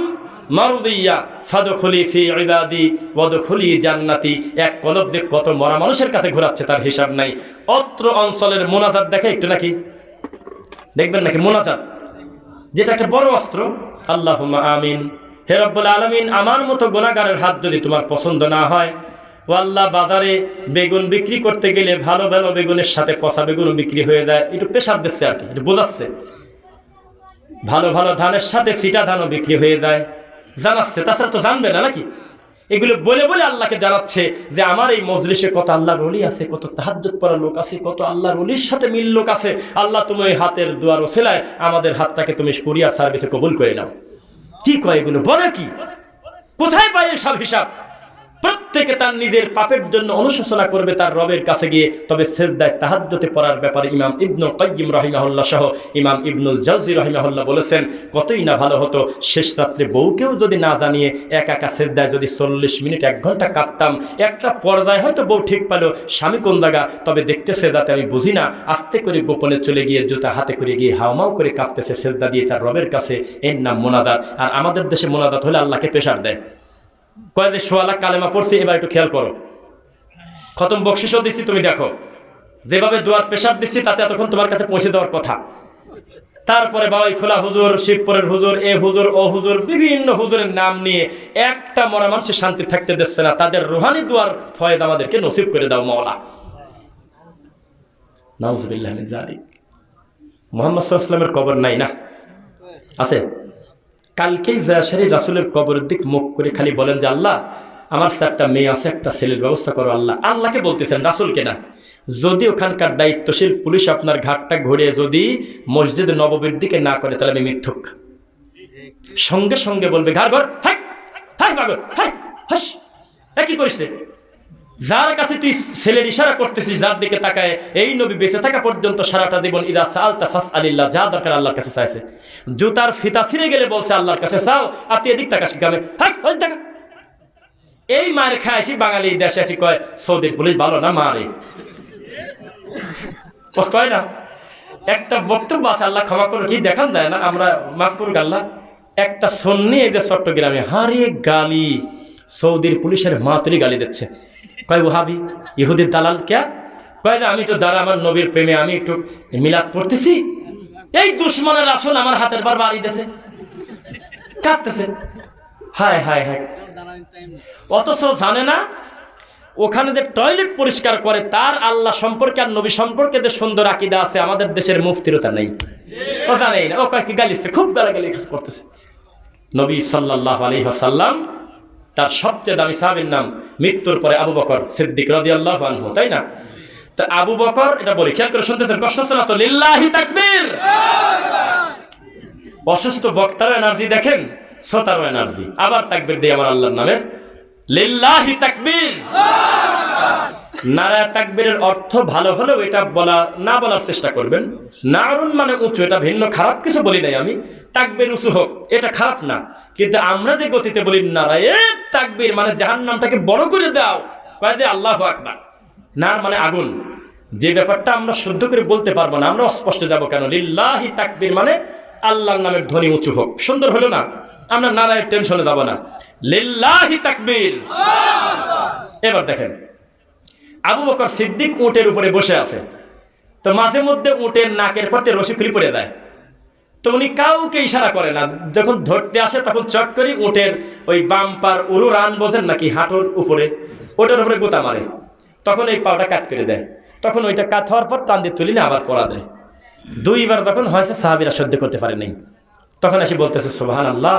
মারদিয়া ফাদখুলি ফি ইবাদি ওয়াদখুলি জান্নাতি। এক কলব যে কত মরা মানুষের কাছে ঘোরাচ্ছে তার হিসাব নাই। অত্র অঞ্চলের মোনাজাত দেখে একটু নাকি দেখবেন নাকি, মোনাজাত যেটা একটা বড় অস্ত্র। আল্লাহুম্মা আমিন। হে রব্বুল আলামিন, আমার মতো গুনাহগারের হাত যদি তোমার পছন্দ না হয়, ও আল্লাহ, বাজারে বেগুন বিক্রি করতে গেলে ভালো ভালো বেগুনের সাথে পচা বেগুন বিক্রি হয়ে যায়, একটু প্রেশার দিচ্ছে আর কি, একটু বোঝাচ্ছে। ভালো ভালো ধানের সাথে সিটা ধানও বিক্রি হয়ে যায়, জানাচ্ছে, তাছাড়া তো জানবে না নাকি। এগুলো বলে বলে আল্লাহকে জানাচ্ছে যে আমার এই মজলিসে কত আল্লাহর ওলি আছে, কত তাহাজ্জুদ পড়া লোক আছে, কত আল্লাহর ওলির সাথে মিল লোক আছে। আল্লাহ, তুমি ওই হাতের দুয়ার ওসিলায় আমাদের হাতটাকে তুমি কুরিয়ার সার্ভিসে কবুল করে নাও। কি কয় এগুলো, বলে কি, কোথায় পায় সব হিসাব? প্রত্যেকে তার নিজের পাপের জন্য অনুশোচনা করবে তার রবের কাছে গিয়ে। তবে সেজদায় তাহাজ্জুদে পড়ার ব্যাপারে ইমাম ইবনুল কাইয়্যিম রাহিমাহুল্লাহ সহ ইমাম ইবনুল জাওজি রাহিমাহুল্লাহ বলেছেন, কতই না ভালো হতো শেষ রাত্রে বউকেও যদি না জানিয়ে একা একা সেজদায় যদি 40 মিনিট 1 ঘন্টা কাঁদতাম। একটা পর্যায়ে হয়তো বউ ঠিক পেলো স্বামী কোন জায়গা, তবে দেখতেছে যাতে আমি বুঝি না, আস্তে করে গোপনে চলে গিয়ে জুতা হাতে করে গিয়ে হাওমাও করে কাঁদতেছে সেজদা দিয়ে তার রবের কাছে। এর নাম মোনাজাত। আর আমাদের দেশে মোনাজাত হলে আল্লাহকে প্রেশার দেয়, কয় যে 100 লাখ কালেমা পড়ছি, এবার একটু খেয়াল করো, খতম বকশিশও দিচ্ছি, তুমি দেখো যেভাবে দোয়ার প্রেশার দিচ্ছি তাতে এতক্ষণ তোমার কাছে পৌঁছে দেওয়ার কথা। তারপরে বাবাই খোলা হুজুর, শিবপুরের হুজুর, এ হুজুর, ও হুজুর, বিভিন্ন হুজুরের নাম নিয়ে একটা মরা মানুষের শান্তি থাকতে দিচ্ছে না। তাদের রুহানি দোয়ার ফয়েজ আমাদেরকে নসিব করে দাও মাওলা। নাউজুবিল্লাহি মিন যালিক। মুহাম্মদ সাল্লাল্লাহু আলাইহি ওয়াসাল্লামের কবর নাই না? আছে। কালকেই জায়াশারি রাসূলের কবরের দিক মুখ করে খালি বলেন যে আল্লাহ, আমার 4টা মেয়ে আছে, একটা ছেলের ব্যবস্থা করো। আল্লাহ, আল্লাহকে বলতেছেন, রাসূলকে না। যদি ওখানকার দায়িত্বশীল পুলিশ আপনার ঘাটটা ঘুরিয়ে যদি মসজিদ নববীর দিকে না করে, তাহলে আমি মিথ্যুক। সঙ্গে সঙ্গে বলবে ঘাড় ঘর, হাই হাই পাগল, হাই হাস, কি করিস রে? যার কাছে তুই ছেলের ইশারা করতেছিস, যার দিকে তাকায়, এই নবী বেঁচে থাকা পর্যন্ত সারাটা জীবন ইদা সাআলতা ফাসআলিল্লাহ, যা দরকার আল্লাহর কাছে চাইছে। জুতার ফিতা ছিঁড়ে গেলে বলছে আল্লাহর কাছে চাও, আর তুই এদিক তাকাস গ্রামে, হ্যাঁ দেখা। এই মায়ের খায় আসি বাঙালি দেশে আসি কয় সৌদির পুলিশ ভালো না, মারে কয় না। একটা বক্তব্য আছে, আল্লাহ ক্ষমা করে কি দেখান যায় না, আমরা মাফ করুক আল্লাহ। একটা সন্নি এই যে চট্টগ্রামে হারে গালি, সৌদির পুলিশের মা তুলি গালি দিচ্ছে, কয় ওহাবি ইহুদির দালাল ক্যা, কয় যে আমি তো দাঁড়া আমার নবীর প্রেমে আমি একটু মিলাদ পড়তেছি, এই দুশ্মনের রাসূল আমার হাতের বার বাড়ি দিয়েছে, কাঁদতেছে, হায় হায় হায়। অথচ জানে না ওখানে যে টয়লেট পরিষ্কার করে তার আল্লাহ সম্পর্কে আর নবী সম্পর্কে যে সুন্দর আকীদা আছে, আমাদের দেশের মুফতিরও তা নেই, ও জানেই না, ও কয়েকটি গালিছে, খুব গালাগালি করতেছে। নবী সাল্লাল্লাহু আলাইহি ওয়াসাল্লাম তার সবচেয়ে দামি সাহাবীর নাম মৃত্যুর পরে আবু বকর সিদ্দিক রাদিয়াল্লাহু আনহু, তাই না? তো আবু বকর, এটা বলি খেয়াল করে শুনতেছেন, কষ্ট হচ্ছে না তো? লিল্লাহি তাকবীর। অসুস্থ বক্তার এনার্জি দেখেন, শ্রোতারও এনার্জি, আবার তাকবীর দেই আমার আল্লাহর নামের, লিল্লাহি তাকবীর। নারায়ে তাকবীরের অর্থ ভালো হলেও এটা বলা না বলার চেষ্টা করবেন। নারুন মানে উঁচু, এটা ভিন্ন, খারাপ কিছু বলি নাই আমি, তাকবীর উঁচু হোক এটা খারাপ না, কিন্তু আমরা যে গতিতে বলি নারায়ে তাকবীর মানে জাহান্নামটাকে বড় করে দাও, কয় যে আল্লাহু আকবার। নার মানে আগুন, যে ব্যাপারটা আমরা শুদ্ধ করে বলতে পারবো না, আমরা অস্পষ্ট যাব কেন? লিল্লাহি তাকবীর মানে আল্লাহর নামের ধ্বনি উঁচু হোক, সুন্দর হলো না, আমরা নারায়ের টেনশনে যাব না, লিল্লাহি তাকবীর। এবার দেখেন আবু বকর সিদ্দিক উটের উপরে বসে আছে, তো মাঝে মধ্যে উটের নাকের পথে রশি ফিরে পড়ে দেয়, তো উনি কাউকে ইশারা করে না, যখন ধরতে আসে তখন চট করে উটের ওই বাম্পার উরু রান বোঝেন নাকি, হাঁটুর উপরে, ওটার উপরে গোতা মারে, তখন এই পাওটা কাট করে দেয়, তখন ওইটা কাট হওয়ার পর টান দিয়ে তুলি না আবার পড়া দেয়। দুইবার যখন হয়েছে সাহাবীরা সহ্য করতে পারে নাই, তখন এসে বলতেছে সুবহানাল্লাহ।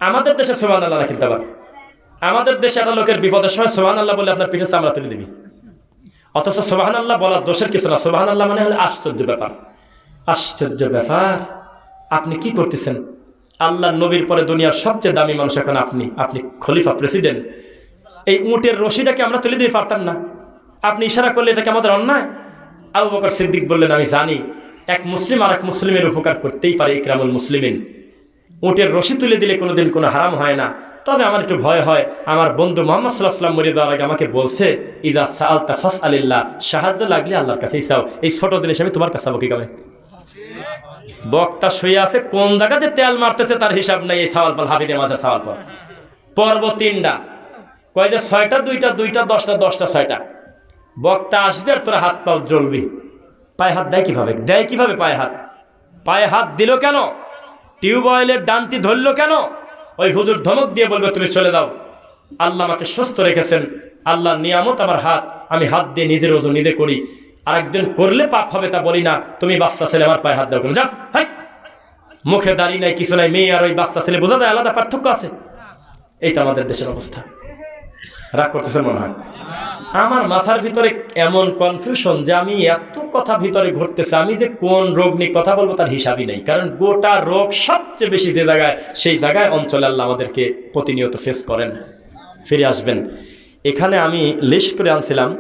আমাদের দেশে সুবহানাল্লাহ না, কিন্তু আবার আমাদের দেশে একটা লোকের বিপদের সময় সুবহানাল্লাহ বলে আপনার পিঠে চামড়া তুলে দিবি, অথচ সুবহানাল্লাহ বলার দোষের কিছু না, সুবহানাল্লাহ মানে হলো আশ্চর্য ব্যাপার। আশ্চর্য ব্যাপার, আপনি কি করতেছেন? আল্লাহ নবীর পরে দুনিয়ার সবচেয়ে দামি মানুষ এখন আপনি, আপনি খলিফা, প্রেসিডেন্ট, এই উটের রশিটাকে আমরা তুলে দিয়ে পারতাম না? আপনি ইশারা করলে এটাকে আমাদের অন্যায়? আবু বকর সিদ্দিক বললেন আমি জানি এক মুসলিম আর এক মুসলিমের উপকার করতেই পারে, ইকরামুল মুসলিমিন, উটের রশি তুলে দিলে কোনোদিন কোনো হারাম হয় না, তবে আমার একটু ভয় হয়, আমার বন্ধু মুহাম্মদ সাল্লাল্লাহু আলাইহি ওয়াসাল্লাম মরে যাওয়ার আগে আমাকে বলছে ইজা সাআলতা ফাসআলিল্লাহ, সাহায্য লাগলে আল্লাহর কাছেই চাও, এই ছোট জিনিস আমি তোমার কাছে চাবো কি কামে? বক্তা শুয়ে আছে, কোন জায়গাতে তেল মারতেছে তার হিসাব নাই, এই সওয়াল পাল হাফিজে মাঝে সওয়াল পাল পর্ব 3টা, কয় যে 6টা 2টা 2টা 10টা 10টা 6টা, বক্তা আসবে আর তোরা হাত পাও জ্বলবি। পায়ে হাত দেয় কিভাবে? দেয় কিভাবে পায়ে হাত? পায়ে হাত দিল কেন? টিউবওয়েলের ডানটি ধরলো কেন? ওই হুজুর ধমক দিয়ে বলবে তুমি চলে যাও, আল্লাহ আমাকে সুস্থ রেখেছেন, আল্লাহর নিয়ামত আমার হাত, আমি হাত দিয়ে নিজের ওজন নিজে করি, আরেকজন করলে পাপ হবে তা বলি না, তুমি বাচ্চা ছেলে আমার পায়ে হাত দাও কেন? যা, হাই, মুখে দাড়ি নাই কিছু নাই, মেয়ে আর ওই বাচ্চা ছেলে বোঝা যায় আলাদা পার্থক্য আছে। এইটা আমাদের দেশের অবস্থা। রাগ করতেছেন মনে হয়? আমার মাথার ভিতরে এমন কনফিউশন যে আমি এত কথা ভিতরে ঘটতেছে, আমি যে কোন রোগ নিয়ে কথা বলবো তার হিসাবই নেই, কারণ গোটা রোগ সবচেয়ে বেশি যে জায়গায়, সেই জায়গায় অঞ্চলে আল্লাহ আমাদেরকে প্রতিনিয়ত ফেস করেন। ফিরে আসবেন। এখানে আমি লিস্ট করে আনছিলাম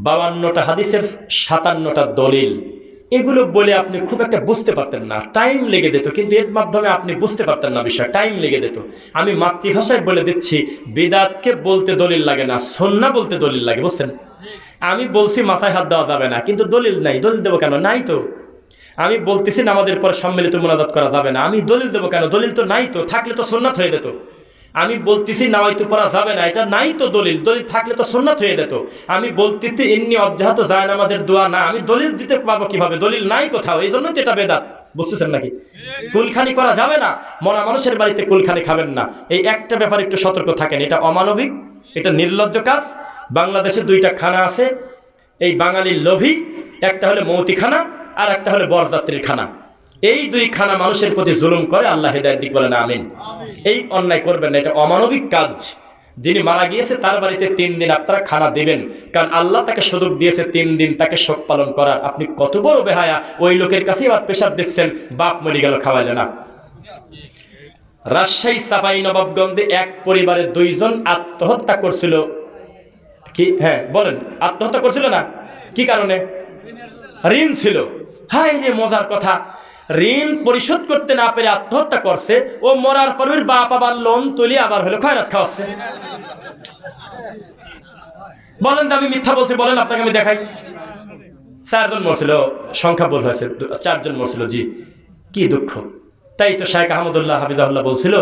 52টা হাদিসের 57টা দলিল, এগুলো বলে আপনি খুব একটা বুঝতে পারতেন না, টাইম লেগে যেত, কিন্তু এর মাধ্যমে আপনি বুঝতে পারতেন না বিষয়, টাইম লেগে যেত। আমি মাতৃভাষায় বলে দিচ্ছি, বিদাতকে বলতে দলিল লাগে না, সুন্নাহ বলতে দলিল লাগে, বুঝছেন? আমি বলছি মাথায় হাত দেওয়া যাবে না, কিন্তু দলিল নাই, দলিল দেবো কেন? নাই তো। আমি বলতেছি নামাজের পরে সম্মিলিত মুনাজাত করা যাবে না, আমি দলিল দেবো কেন? দলিল তো নাই তো, থাকলে তো সুন্নাত হয়ে যেত। আমি বলতেছি নামাইতু পড়া যাবে না, এটা নাই তো দলিল, দলিল থাকলে তো সুন্নাত হয়ে যেত। আমি বলতেছি ইন্নী অজ্জাহাত যায় নামাজের দোয়া না, আমি দলিল দিতে পারবো কিভাবে? দলিল নাই কোথাও, এই জন্য তো এটা বেদাত, বুঝতেছেন নাকি? কুলখানি করা যাবে না, মরা মানুষের বাড়িতে কুলখানি খাবেন না, এই একটা ব্যাপারে একটু সতর্ক থাকেন, এটা অমানবিক, এটা নির্লজ্জ কাজ। বাংলাদেশে 2টা খানা আছে, এই বাঙালির লোভী, একটা হলো মৌতিখানা আর একটা হলো বরযাত্রীর খানা। এই 2 খানা মানুষের প্রতি জুলুম করে, আল্লাহ হেদায়েত দিক, বলেন আমিন। এই অন্যায় করবেন না, এটা অমানবিক কাজ। যিনি মারা গিয়েছে তার বাড়িতে 3 দিন আপনারা খানা দেবেন, কারণ আল্লাহ তাকে সুযোগ দিয়েছে 3 দিন তাকে শোক পালন করার। আপনি কত বড় বেহায়া, ওই লোকের কাছে এবার প্রেসার দিচ্ছেন, বাপ মরে গেল খাওয়াইলে না। রাজশাহী চাঁপাইনবাবগঞ্জে এক পরিবারের 2 জন আত্মহত্যা করছিল কি? হ্যাঁ বলেন, আত্মহত্যা করছিল না? কি কারণে? ঋণ ছিল। হাই রে মজার কথা, ঋণ পরিশোধ করতে না পেরে আত্মহত্যা করছে। ও মরার পর ওর বাপ আবার লোন তুলে আবার হলো খয়রাত খাওয়াচ্ছে। বলেন তো আমি মিথ্যা বলছি? বলেন, আপনাকে আমি দেখাই। 4 জন মরছিল, সংখ্যা ভুল হয়েছে, 4 জন মরছিল। জি, কি দুঃখ। তাই তো শাইখ আহমদুল্লাহ হাফিজাহুল্লাহ বলছিল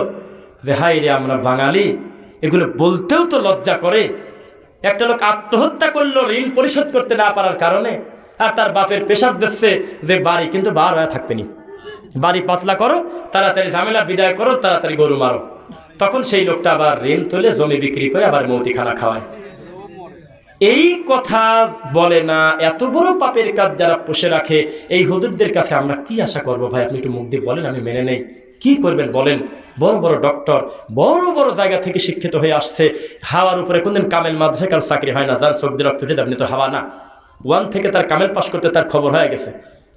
যে হাই রে আমরা বাঙালি, এগুলো বলতেও তো লজ্জা করে। একটা লোক আত্মহত্যা করলো ঋণ পরিশোধ করতে না পারার কারণে, আর তার বাপের পেশাব দিচ্ছে যে বাড়ি কিন্তু বার হয়ে থাকবে নি, বাড়ি পাতলা করো, তাড়াতাড়ি ঝামেলা বিদায় করো, তাড়াতাড়ি গরু মারো। তখন সেই লোকটা আবার ঋণ তুলে জমি বিক্রি করে আবার মৌতিখানা খাওয়ায়। এই কথা বলে না, এত বড় পাপের কাজ যারা পুষে রাখে, এই হুজুরদের কাছে আমরা কি আশা করবো? ভাই আপনি একটু মুখ দিয়ে বলেন, আমি মেনে নেই। কি করবেন বলেন? বড় বড় ডক্টর, বড় বড় জায়গা থেকে শিক্ষিত হয়ে আসছে, হাওয়ার উপরে কোনদিন কামেল মাদ্রাসায় কারো চাকরি হয় না, যার চোখ দিয়ে রক্ত উঠে আপনি তো হাওয়া না। 1 থেকে তার কামেল পাস করতে তার খবর হয়ে গেছে,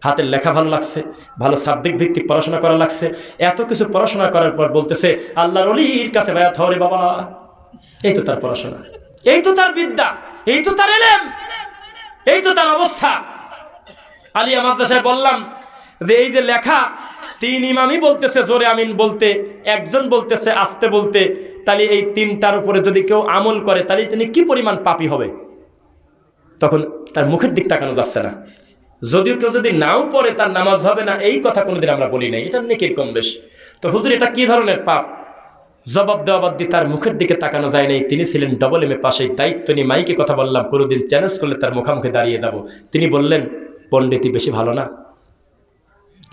হাতের লেখা ভালো লাগছে, ভালো সাবজেক্ট ভিত্তিক পড়াশোনা করা লাগছে। এত কিছু পড়াশোনা করার পর বলতেছে আল্লাহর ওলির কাছে ভাইয়া থরে বাবা। এই তো তার পড়াশোনা, এই তো তার বিদ্যা, এই তো তার এলেম, এই তো তার অবস্থা। আলিয়া মাদ্রাসায় বললাম যে এই যে লেখা, 3 ইমামই বলতেছে জোরে আমিন বলতে, একজন বলতেছে আস্তে বলতে, তাহলে এই 3টার উপরে যদি কেউ আমল করে তাহলে তিনি কি পরিমাণ পাপী হবে? তখন তার মুখের দিক তাকানো যাচ্ছে না। যদিও কেউ যদি নাও পড়ে তার নামাজ হবে না, এই কথা কোনোদিন আমরা বলি নাই, এটা নেকির কম বেশ। তো হুজুর এটা কি ধরনের পাপ? জবাব দেওয়া বাদ দিয়ে তার মুখের দিকে তাকানো যায় নাই। তিনি ছিলেন ডবল এম এ পাশে, দায়িত্ব নিয়ে মাইকে কথা বললাম, কোনোদিন চ্যালেঞ্জ করলে তার মুখামুখি দাঁড়িয়ে দেবো। তিনি বললেন পণ্ডিতই বেশি ভালো না,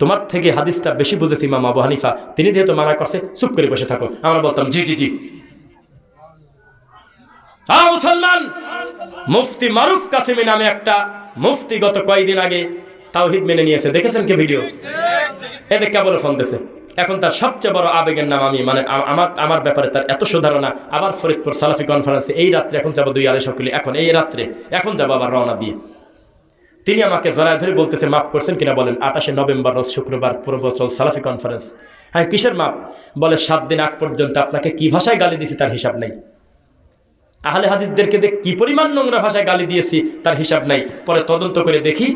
তোমার থেকে হাদিসটা বেশি বুঝেছি ইমাম আবু হানিফা, তিনি যেহেতু মানা করছে চুপ করে বসে থাকো। আমরা বলতাম জি জি জি। মুসলমান, মুফতি মারুফ কাসেমি নামে একটা মুফতি গত কয়েকদিন আগে তাওহীদ মেনে নিয়েছে, দেখেছেন কি ভিডিও? এতে কেবল ফোন দিয়েছে। এখন তার সবচেয়ে বড় আবেগের নাম আমি, মানে আমার ব্যাপারে তার এত সুধারণা। আবার ফরিদপুর সালাফি কনফারেন্সে এই রাত্রে, এখন যাবো 2-2.5 কিলো, এখন এই রাত্রে, এখন যাবো আবার রওনা দিয়ে। তিনি আমাকে জড়ায় ধরে বলতেছে মাফ করছেন কিনা বলেন। 28শে নভেম্বর রোজ শুক্রবার পূর্বাঞ্চল সালাফি কনফারেন্স। হ্যাঁ, কিসের মাপ? বলে 7 দিন আগ পর্যন্ত আপনাকে কি ভাষায় গালি দিয়েছি তার হিসাব নেই। আহলে হাদিসদেরকে দেখ কি পরিমাণ নোংরা ভাষায় গালি দিয়েছি তার হিসাব নাই। পরে তদন্ত করে দেখি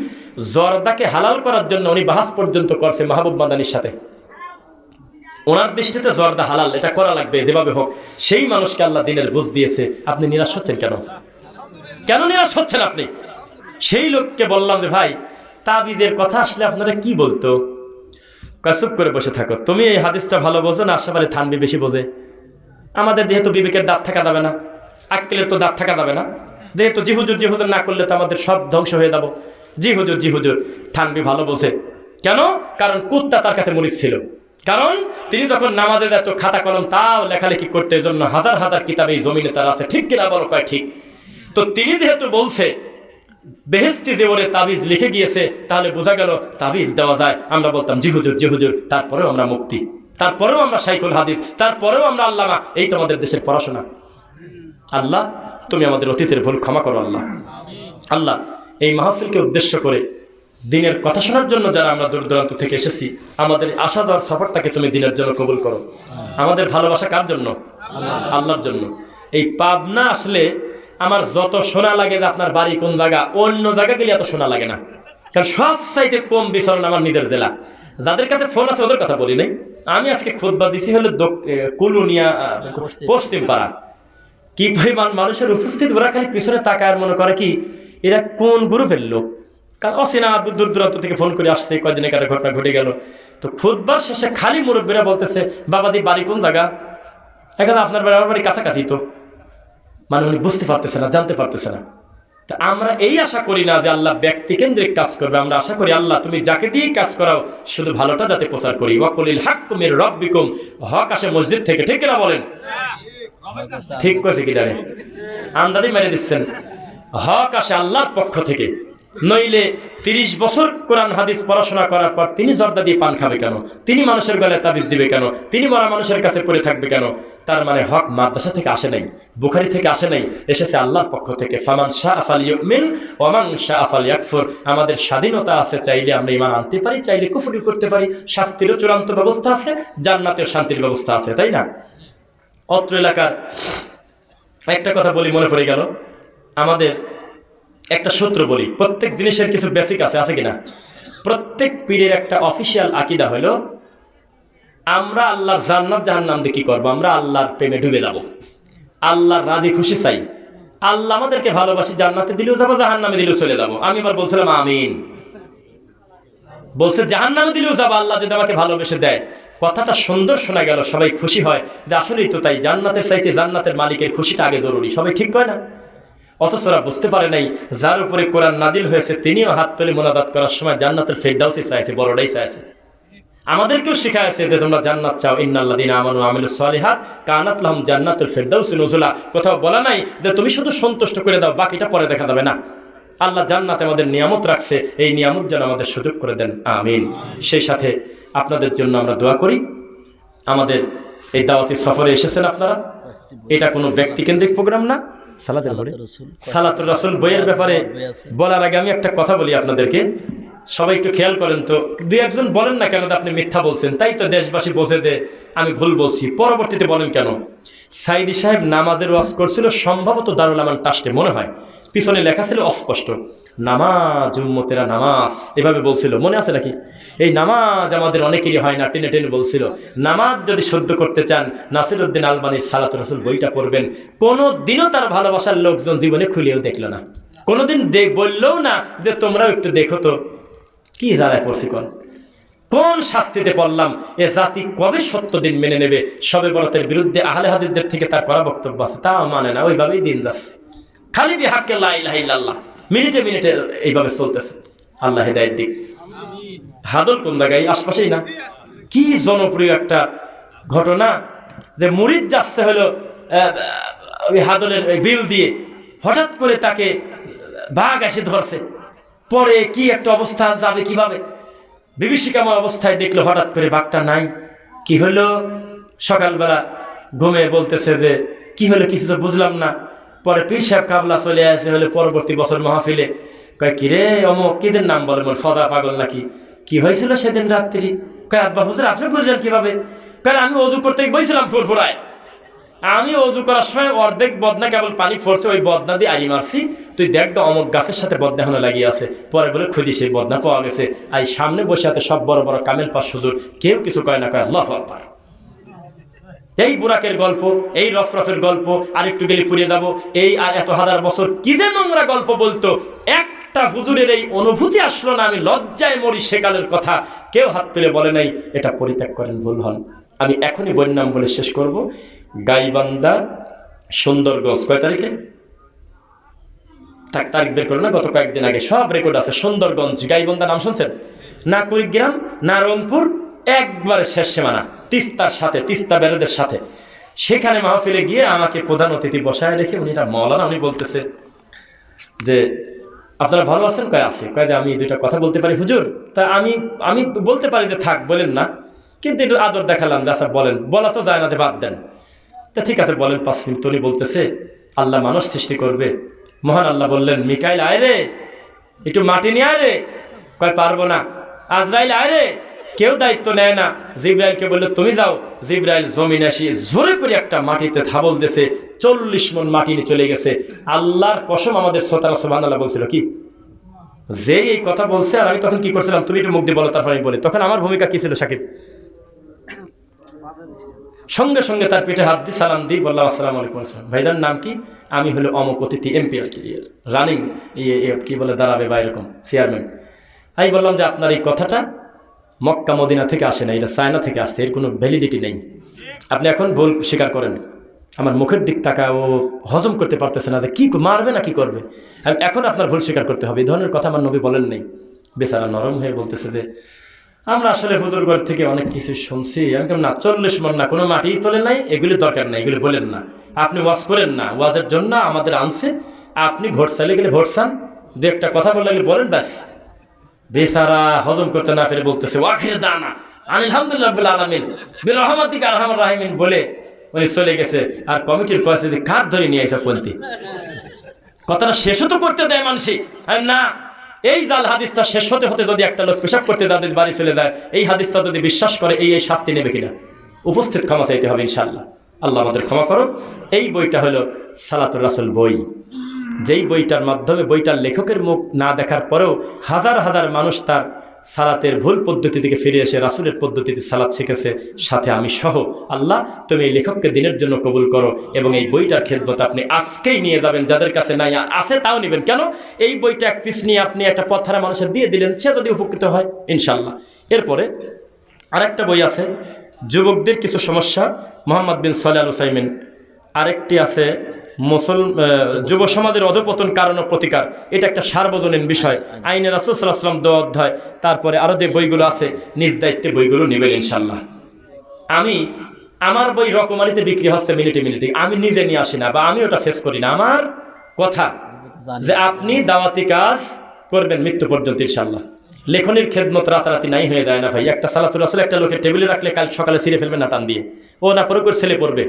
জর্দাকে হালাল করার জন্য উনি বাহাস পর্যন্ত করছে মাহবুব মাদানির সাথে। ওনার দৃষ্টিতে জর্দা হালাল, এটা করা লাগবে যেভাবে হোক। সেই মানুষকে আল্লাহ দিনের বুঝ দিয়েছে। আপনি নিরাশ হচ্ছেন কেন? কেন নিরাশ হচ্ছেন আপনি? সেই লোককে বললাম যে ভাই তাবিজের কথা আসলে আপনারা কি বলতো? চুপ করে বসে থাকো, তুমি এই হাদিসটা ভালো বোঝো না, আশরাফ আলী থানভী বেশি বোঝে। আমাদের যেহেতু বিবেকের দাঁত থাকা যাবে না, আক্কেলের তো দাঁত থাকা যাবে না, যেহেতু জি হুজুর না করলে তো আমাদের সব ধ্বংস হয়ে যাব। জি হুজুর থানভী ভালো বোঝে। কেন? কারণ কুত্তা তার কাছে মরিচ ছিল। কারণ তিনি তখন নামাজের এত খাতা কলম তাও লেখালেখি করতে, জন্য হাজার হাজার কিতাব এই জমিনে তার আছে। ঠিক কিনা বলো? কয় ঠিক। তো তিনি যেহেতু বলছে বেহেশতি দেওয়ারে তাবিজ লিখে গিয়েছে, তাহলে বোঝা গেল তাবিজ দেওয়া যায়। আমরা বলতাম জি হুজুর। তারপরেও আমরা মুক্তি, তারপরেও আমরা শাইখুল হাদিস, তারপরেও আমরা আল্লামা। এই তো আমাদের দেশের পড়াশোনা। আল্লাহ তুমি আমাদের অতীতের ভুল ক্ষমা করো। আল্লাহ এই মাহফিলকে উদ্দেশ্য করে দিনের কথা শোনার জন্য যারা আমরা দূর দূরান্ত থেকে এসেছি, আমাদের আশা দেওয়ার সফরটাকে তুমি দিনের জন্য কবুল করো। আমাদের ভালোবাসা কার জন্য? আল্লাহর জন্য। এই পাবনা আসলে আমার যত শোনা লাগে যে আপনার বাড়ি কোন জায়গা, অন্য জায়গা গেলে এত শোনা লাগে না। কারণ সব চাইতে কম বিচরণ আমার নিজের জেলা। যাদের কাছে ফোন আছে ওদের কথা বলি নাই। আমি আজকে খুতবা দিছি হলো কুলুনিয়া পশ্চিম পাড়া। কি পরিমাণ মানুষের উপস্থিত, ওরা খালি পিছনে তাকায় আর মনে করে কি এরা কোন গ্রুপের লোক। কারণ অচেনা দূর দূরান্ত থেকে ফোন করে আসছে, কয়দিন একটা ঘটনা ঘটে গেল। তো খুতবার শেষে খালি মুরব্বীরা বলতেছে বাবাদি বাড়ি কোন জায়গা? এখানে আপনার বাড়ি আমার বাড়ি কাছাকাছি তো। মানে উনি বুঝতে পারতেছে না, জানতে পারতেছে না। তা আমরা এই আশা করি না যে আল্লাহ ব্যক্তিকেন্দ্রিক কাজ করবে। আমরা আশা করি আল্লাহ তুমি যাকে দিয়ে কাজ করাও শুধু ভালোটা যাতে প্রচার করি। ওয়াকুলিল হাক্কু মির রাব্বিকুম, হক আসে মসজিদ থেকে। ঠিক কিনা বলেন? ঠিক কইছে কি জানে? আন্দাজি মেরে দিচ্ছেন। হক আসে আল্লাহর পক্ষ থেকে। নইলে 30 বছর কোরআন হাদিস পড়াশোনা করার পর তিনি জর্দা দিয়ে পান খাবে কেন? তিনি মানুষের গলায় তাবিজ দিবে কেন? তিনি মরা মানুষের কাছে পড়ে থাকবে কেন? তার মানে হক মাদ্রাসা থেকে আসে নাই, বুখারী থেকে আসে নাই, এসেছে আল্লাহর পক্ষ থেকে। ফামান শাআ ফালইউমিন ওয়া মান শাআ ফালইয়াকফুর। আমাদের স্বাধীনতা আছে, চাইলে আমরা ঈমান আনতে পারি, চাইলে কুফর করতে পারি। শাস্তিরও চূড়ান্ত ব্যবস্থা আছে, জান্নাতের শান্তির ব্যবস্থা আছে, তাই না? অত্র এলাকার একটা কথা বলি, মনে পড়ে গেল। আমাদের একটা সূত্র বলি, প্রত্যেক জিনিসের কিছু বেসিক আছে কিনা? প্রত্যেক পীরের একটা অফিসিয়াল আকীদা হলো আমরা আল্লাহর জান্নাত জাহান্নাম দিয়ে কি করবো? আমরা আল্লাহর প্রেমে ডুবে যাব, আল্লাহর রাজি খুশি চাই, আল্লাহ আমাদেরকে ভালোবাসি, জান্নাতে দিলেও যাবো, জাহান্নামে দিলেও চলে যাবো। আমি এবার বলছিলাম আমিন, বলছে জাহান্নামে দিলেও যাবো আল্লাহ যদি আমাকে ভালোবেসে দেয়। কথাটা সুন্দর শোনা গেল, সবাই খুশি হয় যে আসলেই তো তাই, জান্নাতের চাইতে জান্নাতের মালিকের খুশিটা আগে জরুরি, সবাই ঠিক কয় না? অথচ ওরা বুঝতে পারে নাই যার উপরে কোরআন নাজিল হয়েছে তিনিও হাত তুলে মোনাজাত করার সময় জান্নাতুল ফিরদাউসই চাইছে, বড়টাই চাইছে। আমাদেরকেও শেখায়ছে যে তোমরা জান্নাত চাও, ইন্নাল্লাযীনা আমানু ওয়া আমিলুস সালিহাত কানাত লাহুম জান্নাতুল ফিরদাউসি নুজুলা। কোথাও বলা নাই যে তুমি শুধু সন্তুষ্ট করে দাও, বাকিটা পরে দেখা যাবে না। আল্লাহ জান্নাতে আমাদের নিয়ামত রাখছে, এই নিয়ামত যেন আমাদের সুযোগ করে দেন, আমিন। সেই সাথে আপনাদের জন্য আমরা দোয়া করি। আমাদের এই দাওয়াতি সফরে এসেছেন আপনারা, এটা কোনো ব্যক্তিকেন্দ্রিক প্রোগ্রাম না। সালাতুর রাসূল বইয়ের ব্যাপারে বলার আগে আমি একটা কথা বলি আপনাদেরকে, সবাই একটু খেয়াল করেন তো। দুই একজন বলেন না কেন আপনি মিথ্যা বলছেন, তাই তো দেশবাসী বোঝে যে আমি ভুল বলছি, পরবর্তীতে বলেন কেন? সাইদি সাহেব নামাজের ওয়াজ করছিল সম্ভবত দারুল আমান ট্রাস্টে, মনে হয় পিছনে লেখা ছিল অস্পষ্ট, নামাজ উম্মতেরা নামাজ, এভাবে বলছিল, মনে আছে নাকি? এই নামাজ আমাদের অনেকেরই হয় না, টেনে টেনে বলছিল। নামাজ যদি শুদ্ধ করতে চান নাসিরউদ্দিন আলবানীর সালাতুর রাসূল বইটা পড়বেন। কোনো দিনও তার ভালোবাসার লোকজন জীবনে খুলেও দেখল না, কোনোদিন বললেও না যে তোমরাও একটু দেখো তো কি জ্বালায় পড়ছি, কোন শাস্তিতে পড়লাম। এ জাতি কবে সত্য দিন মেনে নেবে? শবে বরাতের বিরুদ্ধে আহলে হাদিসদের থেকে তার করা বক্তব্য আছে, তা মানে না, ওইভাবেই দিন যাচ্ছে, খালি বিহাক্কে লা ইলাহা ইল্লাল্লাহ, মিনিটে মিনিটে এইভাবে চলতেছে। আল্লাহ হেদায়েত দিক। হাদল কোন জায়গায়? আশপাশেই না? কি জনপ্রিয় একটা ঘটনা যে মুরিদ যাচ্ছে হলো ওই হাদলের বিল দিয়ে, হঠাৎ করে তাকে বাঘ এসে ধরছে, পরে কি একটা অবস্থা, যাবে কিভাবে, বিভীষিকাময় অবস্থায় দেখলো হঠাৎ করে বাঘটা নাই। কি হলো? সকালবেলা ঘুমে বলতেছে যে কি হলো, কিছু তো বুঝলাম না। পরে পীর সাহেব কাবলা চলে আসে হলে পরবর্তী বছর মাহফিলে, কয় কিরে অমুক, কিদের নাম বলে, ফজা পাগল নাকি, কি হয়েছিল সেদিন রাত্রি? কয় আব্বা হুজুর আপনি বুঝলেন কিভাবে? কয় আমি অজু করতে বইছিলাম ফুরফুরায়, আমি অজু করার সময় অর্ধেক বদনা কেবল পানি ফোরছে, ওই বদনা দিয়ে আড়ি মারছি, তুই দেখ তো অমুক গাছের সাথে বদনা এখনো লাগিয়ে আছে। পরে বলে খুঁজি সেই বদনা পাওয়া গেছে, আর সামনে বসে আছে সব বড় বড় কামেল পাশ হুজুর, কেউ কিছু কয় না, কয় আল্লাহু আকবার। এই বুরাকের গল্প, এই রফরফের গল্প, আর একটু গেলে পুড়িয়ে যাবো, এই আর এত হাজার বছর কি যে নোংরা গল্প বলতো, একটা হুজুরের এই অনুভূতি আসলো না আমি লজ্জায় মরি সেকালের কথা, কেউ হাত তুলে বলে নাই এটা পরিত্যাগ করেন, ভুল হন। আমি এখনই বইয়ের নাম বলে শেষ করব। গাইবান্ধা সুন্দরগঞ্জ, কয় তারিখে তারিখ বের করো না, গত কয়েকদিন আগে সব রেকর্ড আছে। সুন্দরগঞ্জ গাইবান্ধা নাম শুনছেন? না কুড়িগ্রাম না রংপুর, একবারে শেষ সীমানা, তিস্তার সাথে, তিস্তা ব্যারেজের সাথে। সেখানে মাহফিলে গিয়ে আমাকে প্রধান অতিথি বসায় রেখে উনি এটা মওলানা, উনি বলতেছে যে আপনারা ভালো আছেন? কয় আছে। কয় যে আমি দুইটা কথা বলতে পারি হুজুর। তা আমি বলতে পারি যে থাক বলেন না, কিন্তু একটু আদর দেখালাম যে আচ্ছা বলেন, বলা তো যায় না, বাদ দেন। তা ঠিক আছে বলেন 5 মিনিট। উনি বলতেছে আল্লাহ মানুষ সৃষ্টি করবে, মহান আল্লাহ বললেন মিকাইল আয় রে, একটু মাটি নিয়ে আয় রে। কয় পারবো না। আজরাইল আয় রে, কেউ দায়িত্ব নেয় না। জিব্রাইলকে বললো তুমি যাও। জিব্রাইল জমিনে আসি জোরে করে একটা মাটিতে ধাবল দিয়েছে, 40 মণ মাটি নিয়ে চলে গেছে। আল্লাহর কসম, আমাদের শ্রোতারা সুবহানাল্লাহ বলছিল কি, যে এই কথা বলছে, আর আমি তখন কি করছিলাম, তুমি একটু মুখ দিয়ে বলো তারপর আমি বলি। তখন আমার ভূমিকা কি ছিল সাকিব? সঙ্গে সঙ্গে তার পিঠে হাত দিয়ে সালাম দিই, বললাম আসসালামু আলাইকুম। ভাইজান নাম কি? আমি হলো অমুক অতিথি, এমপি আর কি, রানিং কি বলে দাঁড়াবে বা এরকম চেয়ারম্যান। আমি বললাম যে আপনার এই কথাটা মক্কা মদিনা থেকে আসে না, এটা চায়না থেকে আসছে, এর কোনো ভ্যালিডিটি নেই, আপনি এখন ভুল স্বীকার করেন। আমার মুখের দিক তাকা, ও হজম করতে পারতেছে না যে কি মারবে না কি করবে। এখন আপনার ভুল স্বীকার করতে হবে, এই ধরনের কথা আমার নবী বলেন নেই। বেচারা নরম হয়ে বলতেছে যে আমরা আসলে হুজুরগড় থেকে অনেক কিছু শুনছি। আমি কেমন না, 40 মণ না, কোনো মাটি তোলে নাই, এগুলি দরকার নাই, এগুলি বলেন না, আপনি ওয়াজ করেন না, ওয়াজের জন্য আমাদের আনছে, আপনি ভোট চাইলে গেলে ভোট চান, দু একটা কথা বললে বলেন, ব্যাস। বেচারা হজম করতে না পেরে বলতেছে ওয়াখিরে দানা আলহামদুলিল্লাহ রাব্বিল আলামিন বির রহমাতিকা আরহামুর রাহিমিন বলে উনি চলে গেছে। আর কমিটির কাছে যে কার ধরে নিয়ে আইসা কোনটি কথাটা শেষ তো করতে দেয় মানুষই না। এই জাল হাদিসটা শেষ হতে হতে যদি একটা লোক পেশাব করতে যাদের বাড়ি চলে যায়, এই হাদিসটা যদি বিশ্বাস করে এই শাস্তি নেবে কিনা, উপস্থিত ক্ষমা চাইতে হবে ইনশাআল্লাহ। আল্লাহ আমাদের ক্ষমা করো। এই বইটা হলো সালাতুর রাসূল বই। যেই বইটার মাধ্যমে বইটার লেখকের মুখ না দেখার পরেও হাজার হাজার মানুষ তার সালাতের ভুল পদ্ধতি থেকে ফিরে এসে রাসূলের পদ্ধতিতে সালাত শিখেছে, সাথে আমি সহ। আল্লাহ তুমি এই লেখককে দিনের জন্য কবুল করো এবং এই বইটার খেদমত আপনি আজকেই নিয়ে যাবেন, যাদের কাছে নাই আছে তাও নেবেন। কেন এই বইটা এক পিস নিয়ে আপনি একটা পথহারা মানুষের দিয়ে দিলেন, সে যদি উপকৃত হয় ইনশাল্লাহ। এরপরে আরেকটা বই আছে যুবকদের কিছু সমস্যা, মোহাম্মদ বিন সালেহ আল উসাইমিন। আরেকটি আছে যুব সমাজের অধপতন কারণ ও প্রতিকার, এটা একটা সার্বজনীন বিষয়, আইনে রাসূল সাল্লাল্লাহু আলাইহি ওয়াসাল্লাম 2 অধ্যায়। তারপরে আরও যে বইগুলো আছে নিজ দায়িত্বে বইগুলো নেবেন ইনশাল্লাহ। আমার বই রকমারিতে বিক্রি হচ্ছে মিনিটে মিনিটে, আমি নিজে নিয়ে আসি না বা আমি ওটা ফেস করি না। আমার কথা যে আপনি দাওয়াতি কাজ করবেন মৃত্যু পর্যন্ত ইনশাল্লাহ। লেখনের খেদমত রাতারাতি নাই হয়ে যায় না ভাই। একটা সালাতুর রাসূল একটা লোকের টেবিলে রাখলে কাল সকালে ছিঁড়ে ফেলবে না টান দিয়ে, ও না পরে করে ছেলে পড়বে।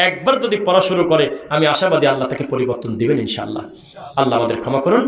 একবার যদি পড়া শুরু করে আমি আশাবাদী আল্লাহ তাকে পরিবর্তন দিবেন ইনশাআল্লাহ। আল্লাহ আমাদের ক্ষমা করুন।